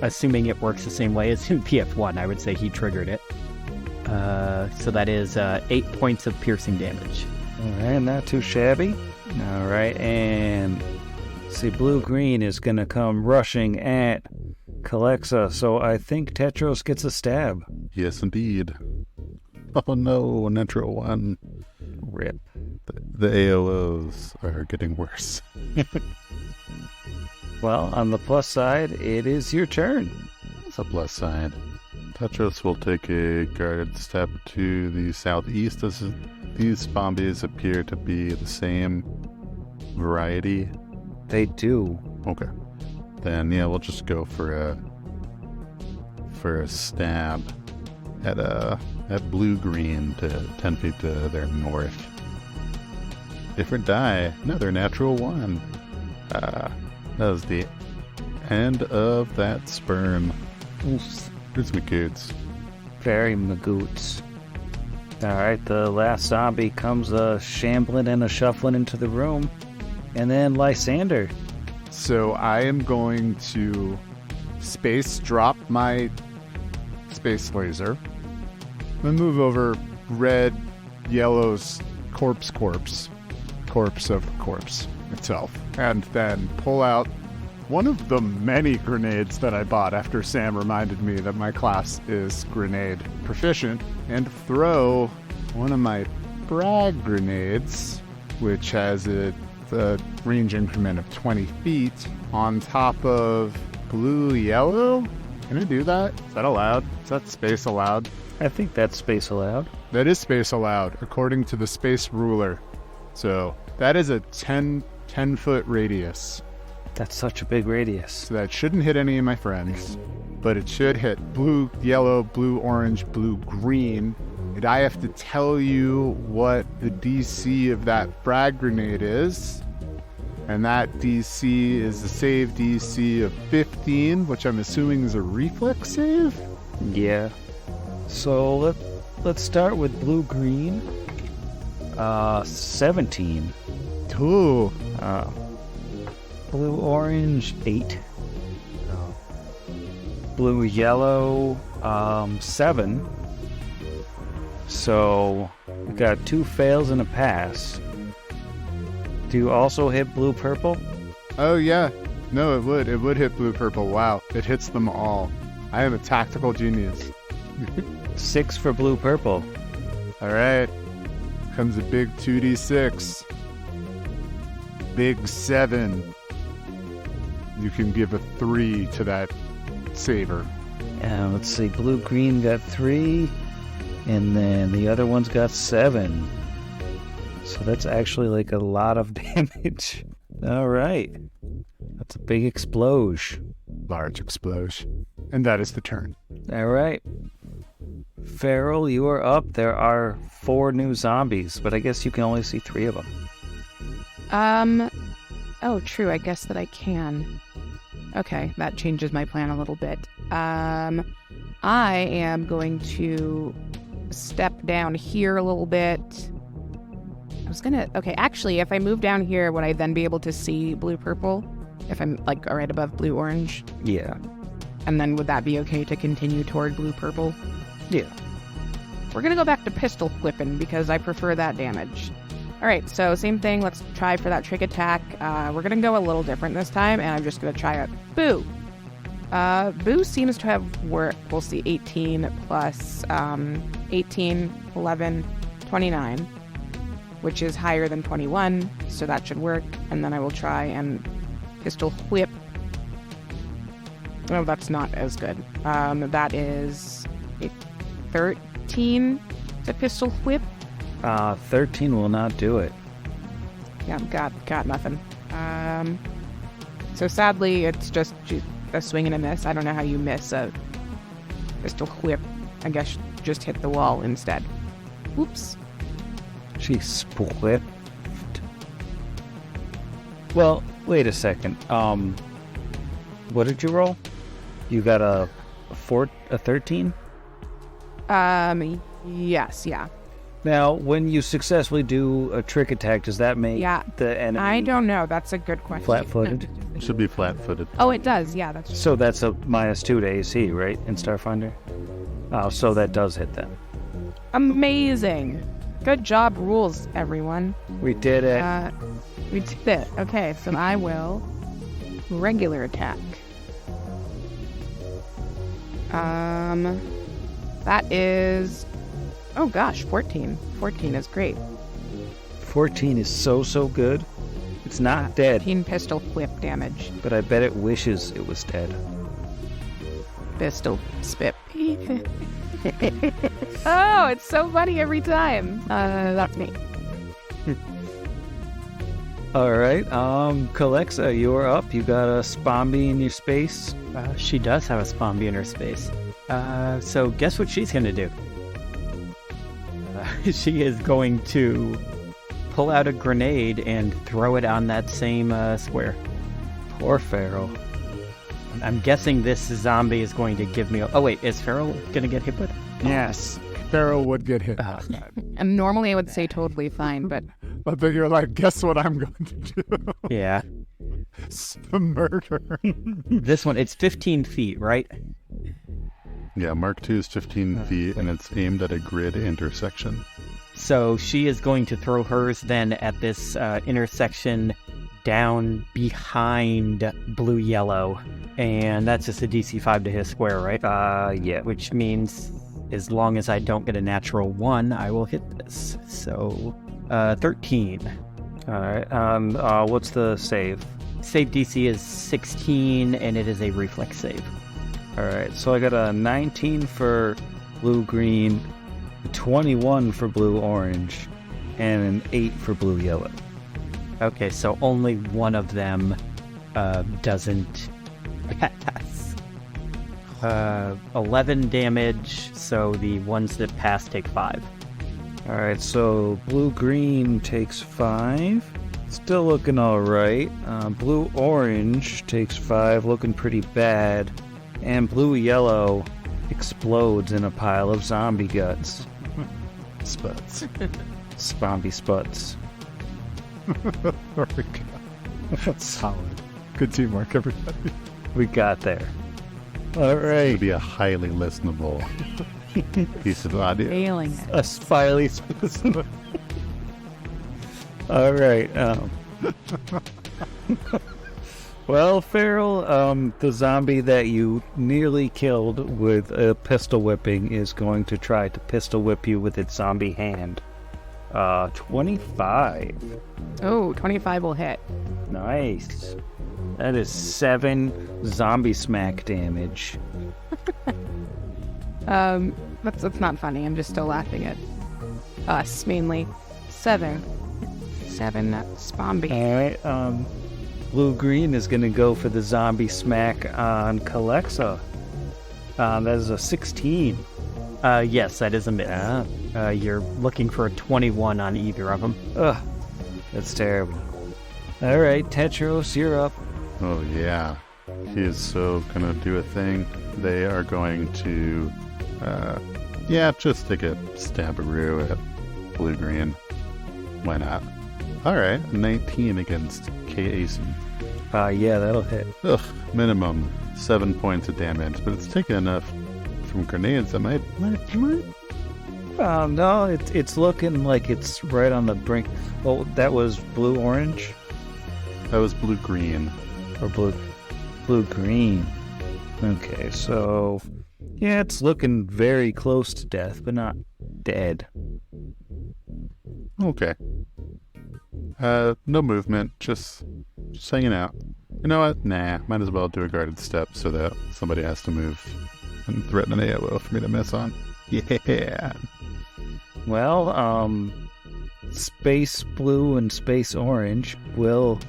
S8: assuming it works the same way as in PF1, I would say he triggered it. So that is 8 points of piercing damage.
S4: All right, not too shabby. All right, and see, blue-green is going to come rushing at Calexa, so I think Tetros gets a stab.
S5: Yes, indeed. Oh no, natural one.
S4: Rip.
S5: The AOs are getting worse.
S4: Well, on the plus side, it is your turn.
S5: It's a plus side. Tetros will take a guarded step to the southeast as these zombies appear to be the same variety.
S4: They do.
S5: Okay. Then yeah, we'll just go for a stab at blue-green to 10 feet to their north. Different die. Another natural one. That was the end of that sperm. Here's my kids.
S4: Very magoots. Alright, the last zombie comes shambling and a shuffling into the room. And then Lysander.
S7: So I am going to space drop my space laser. I'm going to move over red, yellow's corpse of corpse itself. And then pull out one of the many grenades that I bought after Sam reminded me that my class is grenade proficient, and throw one of my frag grenades, which has a range increment of 20 feet, on top of blue-yellow. Can I do that? Is that allowed? Is that space allowed?
S4: I think that's space allowed.
S7: That is space allowed, according to the space ruler. So that is a 10-foot radius.
S4: That's such a big radius.
S7: So that shouldn't hit any of my friends, but it should hit blue, yellow, blue, orange, blue, green. And I have to tell you what the DC of that frag grenade is. And that DC is the save DC of 15, which I'm assuming is a reflex save?
S4: Yeah. So let's start with blue-green. 17.
S7: Ooh.
S4: Blue-orange, 8. Blue-yellow, 7. So we got 2 fails and a pass. Do you also hit blue-purple?
S7: Oh, yeah. No, it would. It would hit blue-purple. Wow. It hits them all. I am a tactical genius.
S4: 6 for blue-purple.
S7: All right. Comes a big 2d6. Big 7. You can give a 3 to that saver.
S4: And let's see, blue-green got 3, and then the other one's got 7. So that's actually like a lot of damage. All right. That's a big explosion.
S7: Large explosion. And that is the turn.
S4: All right. Feral, you are up. There are 4 new zombies, but I guess you can only see 3 of them.
S6: Oh, true. I guess that I can. Okay, that changes my plan a little bit. I am going to step down here a little bit. Okay, actually, if I move down here, would I then be able to see blue-purple? If I'm, like, right above blue-orange?
S4: Yeah.
S6: And then would that be okay to continue toward blue-purple?
S4: Yeah.
S6: We're gonna go back to pistol whipping because I prefer that damage. Alright, so same thing. Let's try for that trick attack. We're gonna go a little different this time, and I'm just gonna try it. Boo! Boo seems to have worked. We'll see, 18 plus 18, 11, 29, which is higher than 21, so that should work. And then I will try and pistol whip. Oh, that's not as good. That is a 13 to pistol whip.
S4: 13 will not do it.
S6: Yeah, got nothing. So sadly, it's just a swing and a miss. I don't know how you miss a pistol whip. I guess just hit the wall instead. Oops.
S4: She split. Well, wait a second. What did you roll? You got a 13?
S6: Yes, yeah.
S4: Now, when you successfully do a trick attack, does that make the enemy
S6: I don't know. That's a good question.
S4: flat-footed?
S5: It should be flat-footed.
S6: Oh, it does. Yeah, that's
S4: So that's a -2 to AC, right, in Starfinder? Oh, so that does hit them.
S6: Amazing. Good job, rules, everyone.
S4: We did it.
S6: We did it. Okay, so I will regular attack. That is, oh gosh, 14. 14 is great.
S4: 14 is so good. It's not dead,
S6: 14 pistol whip damage.
S4: but I bet it wishes it was dead.
S6: Pistol spit. Oh, it's so funny every time. That's me.
S4: All right, Calexa, you're up. You got a Spomby in your space.
S8: She does have a Spomby in her space. So guess what she's going to do? She is going to pull out a grenade and throw it on that same square.
S4: Poor Feral.
S8: I'm guessing this zombie is going to give me... Oh, wait, is Feral going to get hit with it?
S7: Yes, Feral would get hit.
S6: And normally I would say totally fine, but
S7: But then you're like, guess what I'm going to do?
S8: Yeah.
S7: Murder.
S8: This one, it's 15 feet, right?
S5: Yeah, Mark II is 15 feet, and it's aimed at a grid intersection.
S8: So she is going to throw hers then at this intersection down behind blue-yellow. And that's just a DC 5 to hit square, right?
S4: Yeah.
S8: Which means as long as I don't get a natural 1, I will hit this. So, 13.
S4: All right. What's the save?
S8: Save DC is 16, and it is a reflex save.
S4: All right. So I got a 19 for blue-green, a 21 for blue-orange, and an 8 for blue-yellow.
S8: Okay, so only one of them doesn't pass. 11 damage, so the ones that pass take 5.
S4: All right. So blue-green takes 5. Still looking all right. Blue-orange takes 5, looking pretty bad. And blue-yellow explodes in a pile of zombie guts.
S7: Spuds.
S4: Zombie spuds.
S7: There we go. Solid. Good teamwork, everybody.
S4: We got there. All
S5: It
S4: right.
S5: would be a highly listenable piece of audio.
S6: failing it.
S4: A smiley specimen. All right. Well, Feral, the zombie that you nearly killed with a pistol whipping is going to try to pistol whip you with its zombie hand. 25.
S6: Oh, 25 will hit.
S4: Nice. That is 7 zombie smack damage.
S6: That's not funny. I'm just still laughing at us, mainly. 7 Spomby.
S4: All right. Blue-green is going to go for the zombie smack on Calexa. That is a 16.
S8: Yes, that is a miss.
S4: Yeah.
S8: You're looking for a 21 on either of them.
S4: Ugh. That's terrible. All right, Tetros, you're up.
S5: Oh, yeah. He is so gonna do a thing. They are going to, just take a stab-a-roo at blue-green. Why not? Alright, 19 against KAC.
S4: Yeah, that'll hit.
S5: Ugh, minimum 7 points of damage, but it's taken enough from grenades that might.
S4: No, it's looking like it's right on the brink. Well, that was blue-orange?
S5: That was blue-green.
S4: Or blue-green. Okay, so... Yeah, it's looking very close to death, but not dead.
S5: Okay. No movement, just hanging out. You know what? Nah, might as well do a guarded step so that somebody has to move and threaten an AOO for me to miss on. Yeah.
S4: Well, Space Blue and Space Orange will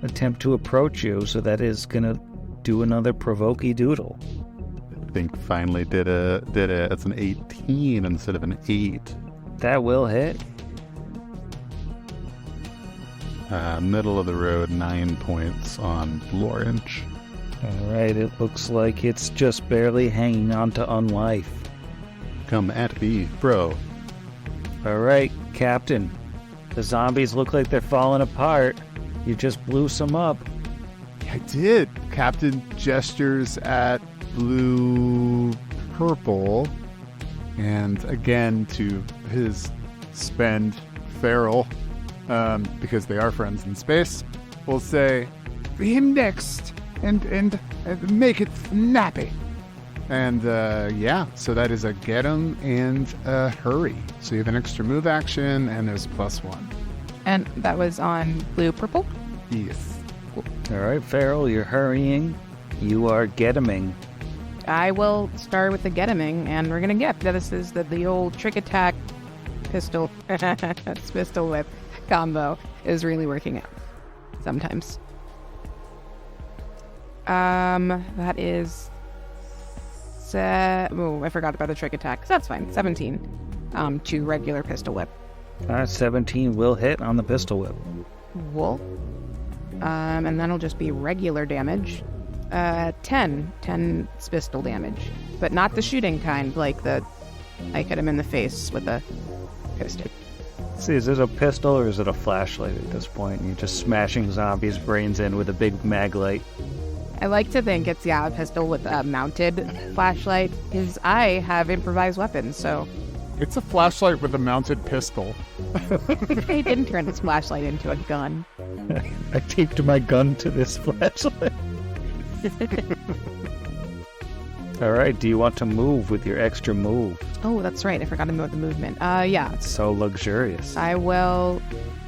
S4: attempt to approach you, so that is gonna do another provoke-y doodle.
S5: I think finally did it. It's an 18 instead of an 8.
S4: That will hit.
S5: Middle of the road, 9 points on orange.
S4: Alright, it looks like it's just barely hanging on to unlife.
S5: Come at me, bro.
S4: Alright, Captain. The zombies look like they're falling apart. You just blew some up.
S7: I did. Captain gestures at blue purple And again, to his spend feral, because they are friends in space, will say, him next, and make it snappy. And so that is a get 'em and a hurry. So you have an extra move action, and there's +1.
S6: And that was on blue purple.
S7: Yes.
S4: All right, Feral, you're hurrying. You are get-eming.
S6: I will start with the get-eming, and we're gonna get. This is the old trick attack pistol pistol whip combo is really working out sometimes. That is I forgot about the trick attack. That's fine. 17 to regular pistol whip.
S4: All right, 17 will hit on the pistol whip.
S6: Cool. And that'll just be regular damage. 10 pistol damage, but not the shooting kind, like I hit him in the face with a pistol.
S4: See, is it a pistol or is it a flashlight at this point? You're just smashing zombies' brains in with a big mag light.
S6: I like to think it's, a pistol with a mounted flashlight, because I have improvised weapons, so...
S7: It's a flashlight with a mounted pistol.
S6: They didn't turn this flashlight into a gun.
S4: I taped my gun to this flashlight. All right, do you want to move with your extra move?
S6: Oh, that's right. I forgot to move the movement. Yeah.
S4: It's so luxurious.
S6: I will...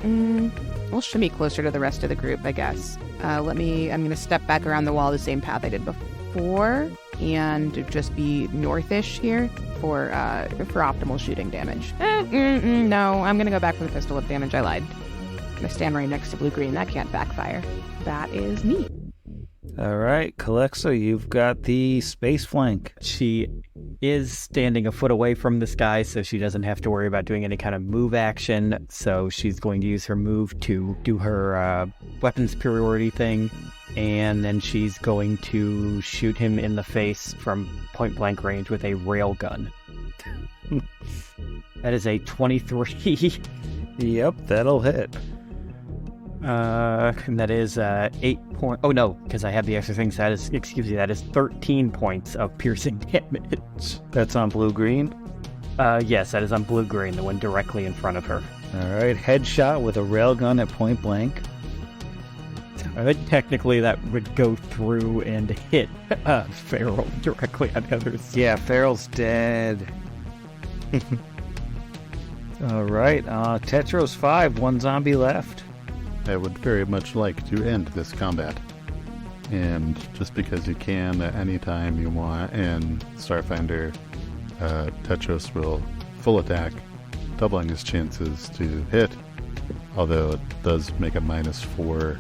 S6: we'll shimmy closer to the rest of the group, I guess. I'm going to step back around the wall the same path I did before, and just be northish here for optimal shooting damage. No, I'm going to go back for the pistol whip damage. I lied. I'm going to stand right next to blue-green. That can't backfire. That is neat.
S4: All right, Calexa, you've got the space flank.
S8: She is standing a foot away from this guy, so she doesn't have to worry about doing any kind of move action. So she's going to use her move to do her weapon superiority thing, and then she's going to shoot him in the face from point-blank range with a railgun. That is a 23.
S4: Yep, that'll hit.
S8: And that is 8 points. Oh no, because I have the extra things. That is 13 points of piercing damage.
S4: That's on blue-green?
S8: Yes, that is on blue-green, the one directly in front of her.
S4: All right, headshot with a railgun at point blank.
S8: Technically, that would go through and hit Feral directly on the other side.
S4: Yeah, Feral's dead. All right, Tetros 5, one zombie left.
S5: I would very much like to end this combat. And just because you can at any time you want, and Starfinder, Tetros will full attack, doubling his chances to hit, although it does make a -4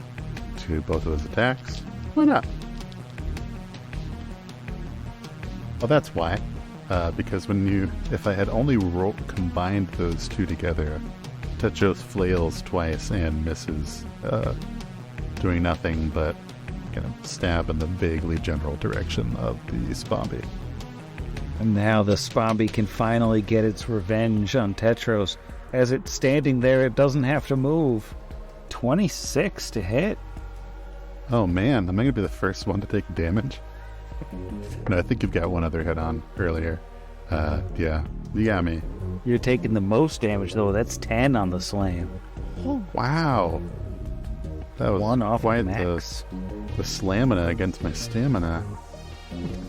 S5: to both of his attacks. Why not? Well, that's why. Because if I had only combined those two together, Tetros flails twice and misses, doing nothing but kind of stab in the vaguely general direction of the Spomby.
S4: And now the Spomby can finally get its revenge on Tetros. As it's standing there, it doesn't have to move. 26 to hit.
S5: Oh man, am I going to be the first one to take damage? No, I think you've got one other hit on earlier. Yeah, you got me.
S4: You're taking the most damage, though. That's 10 on the slam.
S5: Oh, wow. That was
S4: one off
S5: quite
S4: max.
S5: The stamina against my stamina.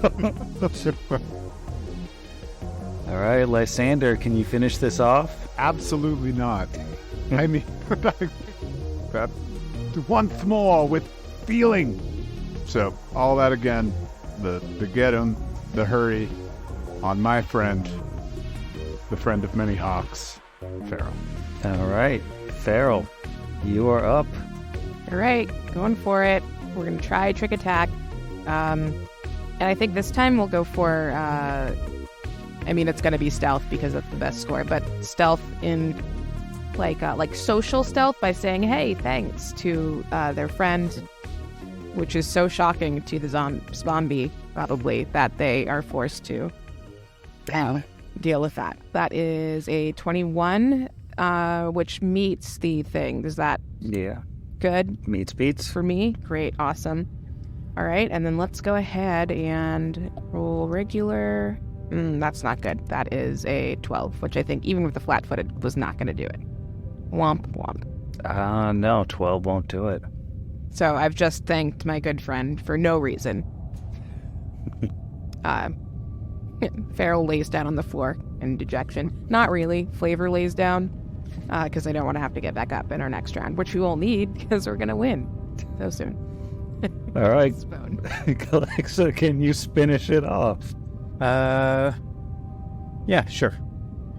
S4: All right, Lysander, can you finish this off?
S7: Absolutely not. I mean, that once more with feeling. So all that again, the get 'em, the hurry on my friend, the friend of many hawks, Feral.
S4: All right, Feral, you are up.
S6: All right, going for it. We're going to try trick attack. And I think this time we'll go for, it's going to be stealth because that's the best score, but stealth in like social stealth by saying, hey, thanks to their friend, which is so shocking to the zombie, probably, that they are forced to deal with that. That is a 21, which meets the thing. Is that good?
S4: Meets beats.
S6: For me? Great, awesome. All right, and then let's go ahead and roll regular. That's not good. That is a 12, which I think even with the flat-footed was not going to do it. Womp womp.
S4: No, 12 won't do it.
S6: So I've just thanked my good friend for no reason. Farrell lays down on the floor in dejection. Not really. Flavor lays down because I don't want to have to get back up in our next round, which we won't need because we're going to win so soon.
S4: All right. Alexa, can you finish it off?
S8: Yeah, sure.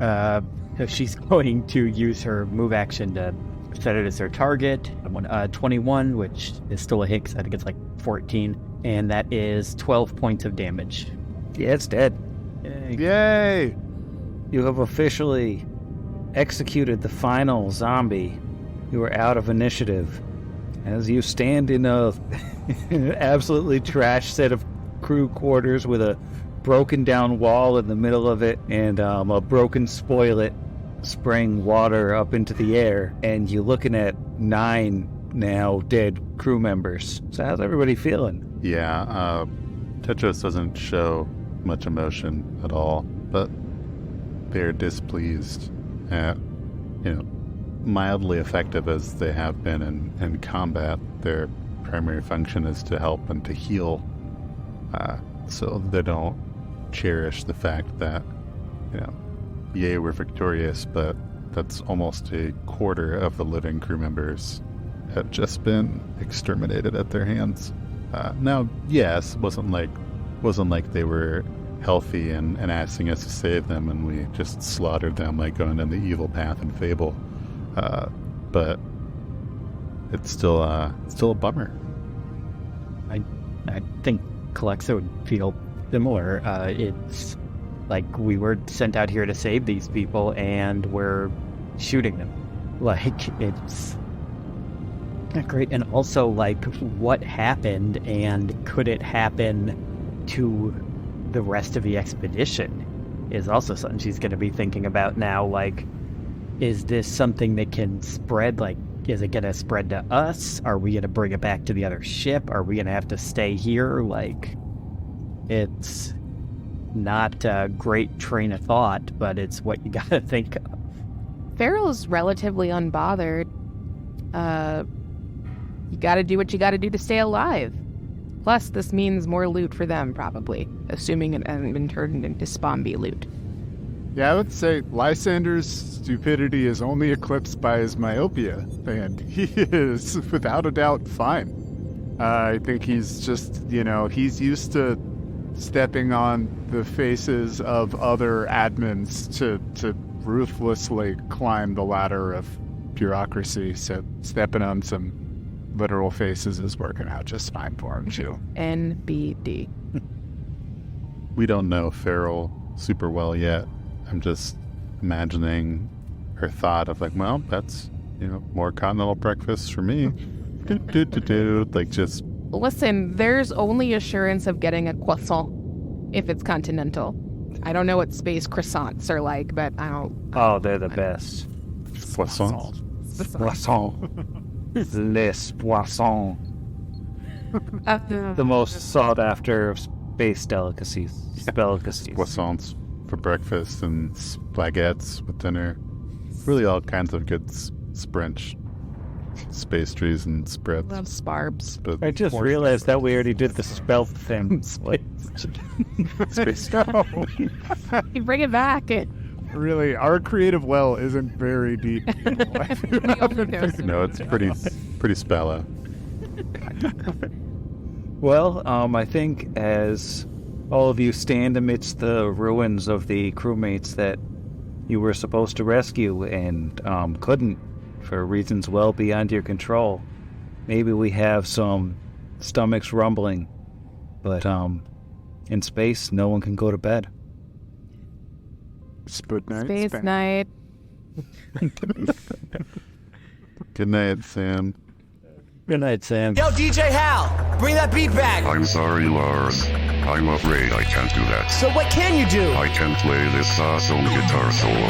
S8: So she's going to use her move action to set it as her target. 21, which is still a hit 'cause I think it's like 14. And that is 12 points of damage.
S4: Yeah, it's dead.
S7: Yay!
S4: You have officially executed the final zombie. You are out of initiative. As you stand in a absolutely trash set of crew quarters with a broken down wall in the middle of it and a broken spoilet spraying water up into the air, and you're looking at 9 now dead crew members. So how's everybody feeling?
S5: Yeah, Tetros doesn't show much emotion at all, but they're displeased at, mildly effective as they have been in combat. Their primary function is to help and to heal, so they don't cherish the fact that, yay, we're victorious, but that's almost a quarter of the living crew members have just been exterminated at their hands. Now, yes, wasn't like they were healthy and asking us to save them and we just slaughtered them like going down the evil path in Fable. But it's still a bummer.
S8: I think Calexa would feel similar. It's like we were sent out here to save these people and we're shooting them. Like, it's not great. And also, like, what happened, and could it happen to the rest of the expedition is also something she's going to be thinking about now. Like, is this something that can spread? Like, is it going to spread to us? Are we going to bring it back to the other ship? Are we going to have to stay here? Like, it's not a great train of thought, but it's what you got to think of.
S6: Farrell's relatively unbothered. You got to do what you got to do to stay alive. Plus, this means more loot for them, probably, assuming it hasn't been turned into Spomby loot.
S7: Yeah, I would say Lysander's stupidity is only eclipsed by his myopia, and he is, without a doubt, fine. I think he's just, he's used to stepping on the faces of other admins to ruthlessly climb the ladder of bureaucracy, so stepping on some literal faces is working out just fine for him, too.
S6: NBD.
S5: We don't know Farrell super well yet. I'm just imagining her thought of like, well, that's, more continental breakfast for me. Like, just...
S6: Listen, there's only assurance of getting a croissant if it's continental. I don't know what space croissants are like, but I don't...
S4: Oh, they're the best.
S5: Croissants.
S4: Poisson. Les poissons. The most sought after space delicacies.
S5: Croissants for breakfast and baguettes with dinner. Really all kinds of good French pastries and spreads.
S6: Love sparbs.
S4: I just realized that we already did the spelt thing.
S5: Space.
S6: You bring it back.
S7: Really, our creative well isn't very deep.
S5: No, it's pretty spellow.
S4: Well, I think as all of you stand amidst the ruins of the crewmates that you were supposed to rescue and couldn't for reasons well beyond your control, maybe we have some stomachs rumbling, but in space, no one can go to bed.
S6: Space night.
S5: Good night, Sam.
S8: Good night, Sam.
S3: Yo, DJ Hal, bring that beat back.
S9: I'm sorry, Lars. I'm afraid I can't do that.
S3: So what can you do?
S9: I can play this awesome guitar solo.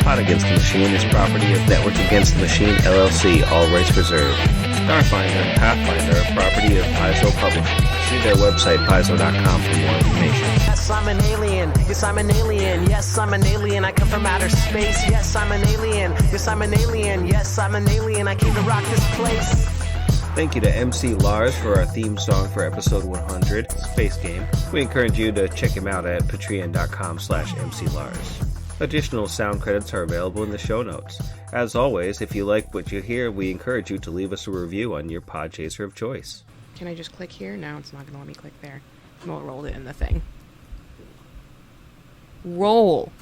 S10: Pot Against the Machine is property of Network Against the Machine, LLC, all rights reserved. Starfinder, and Pathfinder, property of Paizo Publishing. See their website, paizo.com, for more information.
S3: Yes, I'm an alien. Yes, I'm an alien. Yes, I'm an alien. I come from outer space. Yes, I'm an alien. Yes, I'm an alien. Yes, I'm an alien. I came to rock this place.
S10: Thank you to MC Lars for our theme song for episode 100, Space Game. We encourage you to check him out at patreon.com/MCLars. Additional sound credits are available in the show notes. As always, if you like what you hear, we encourage you to leave us a review on your Podchaser of choice.
S6: Can I just click here? No, it's not going to let me click there. We'll roll it in the thing. Roll.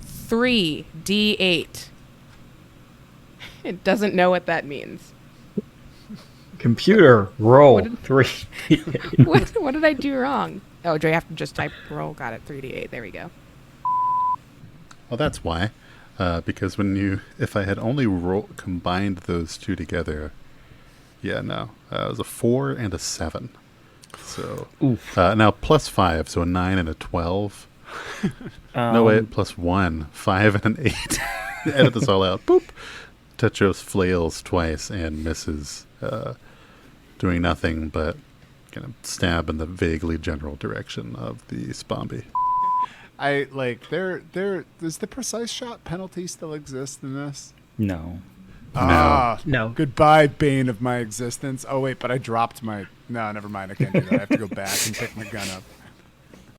S6: 3d8. It doesn't know what that means.
S8: Computer, roll 3.
S6: What did I do wrong? Oh, do I have to just type roll? Got it, 3d8. There we go.
S5: Well, that's why. Because if I had only combined those two together, it was a 4 and a 7. So now plus 5, so a 9 and a 12. No, wait, plus 1, 5 and an 8. Edit this all out. Boop. Tetros flails twice and misses, doing nothing but kind of stab in the vaguely general direction of the Spomby.
S7: Does the precise shot penalty still exist in this?
S4: No.
S8: No.
S7: Goodbye, bane of my existence. Oh wait, but I dropped my. No, never mind. I can't do that. I have to go back and pick my gun up.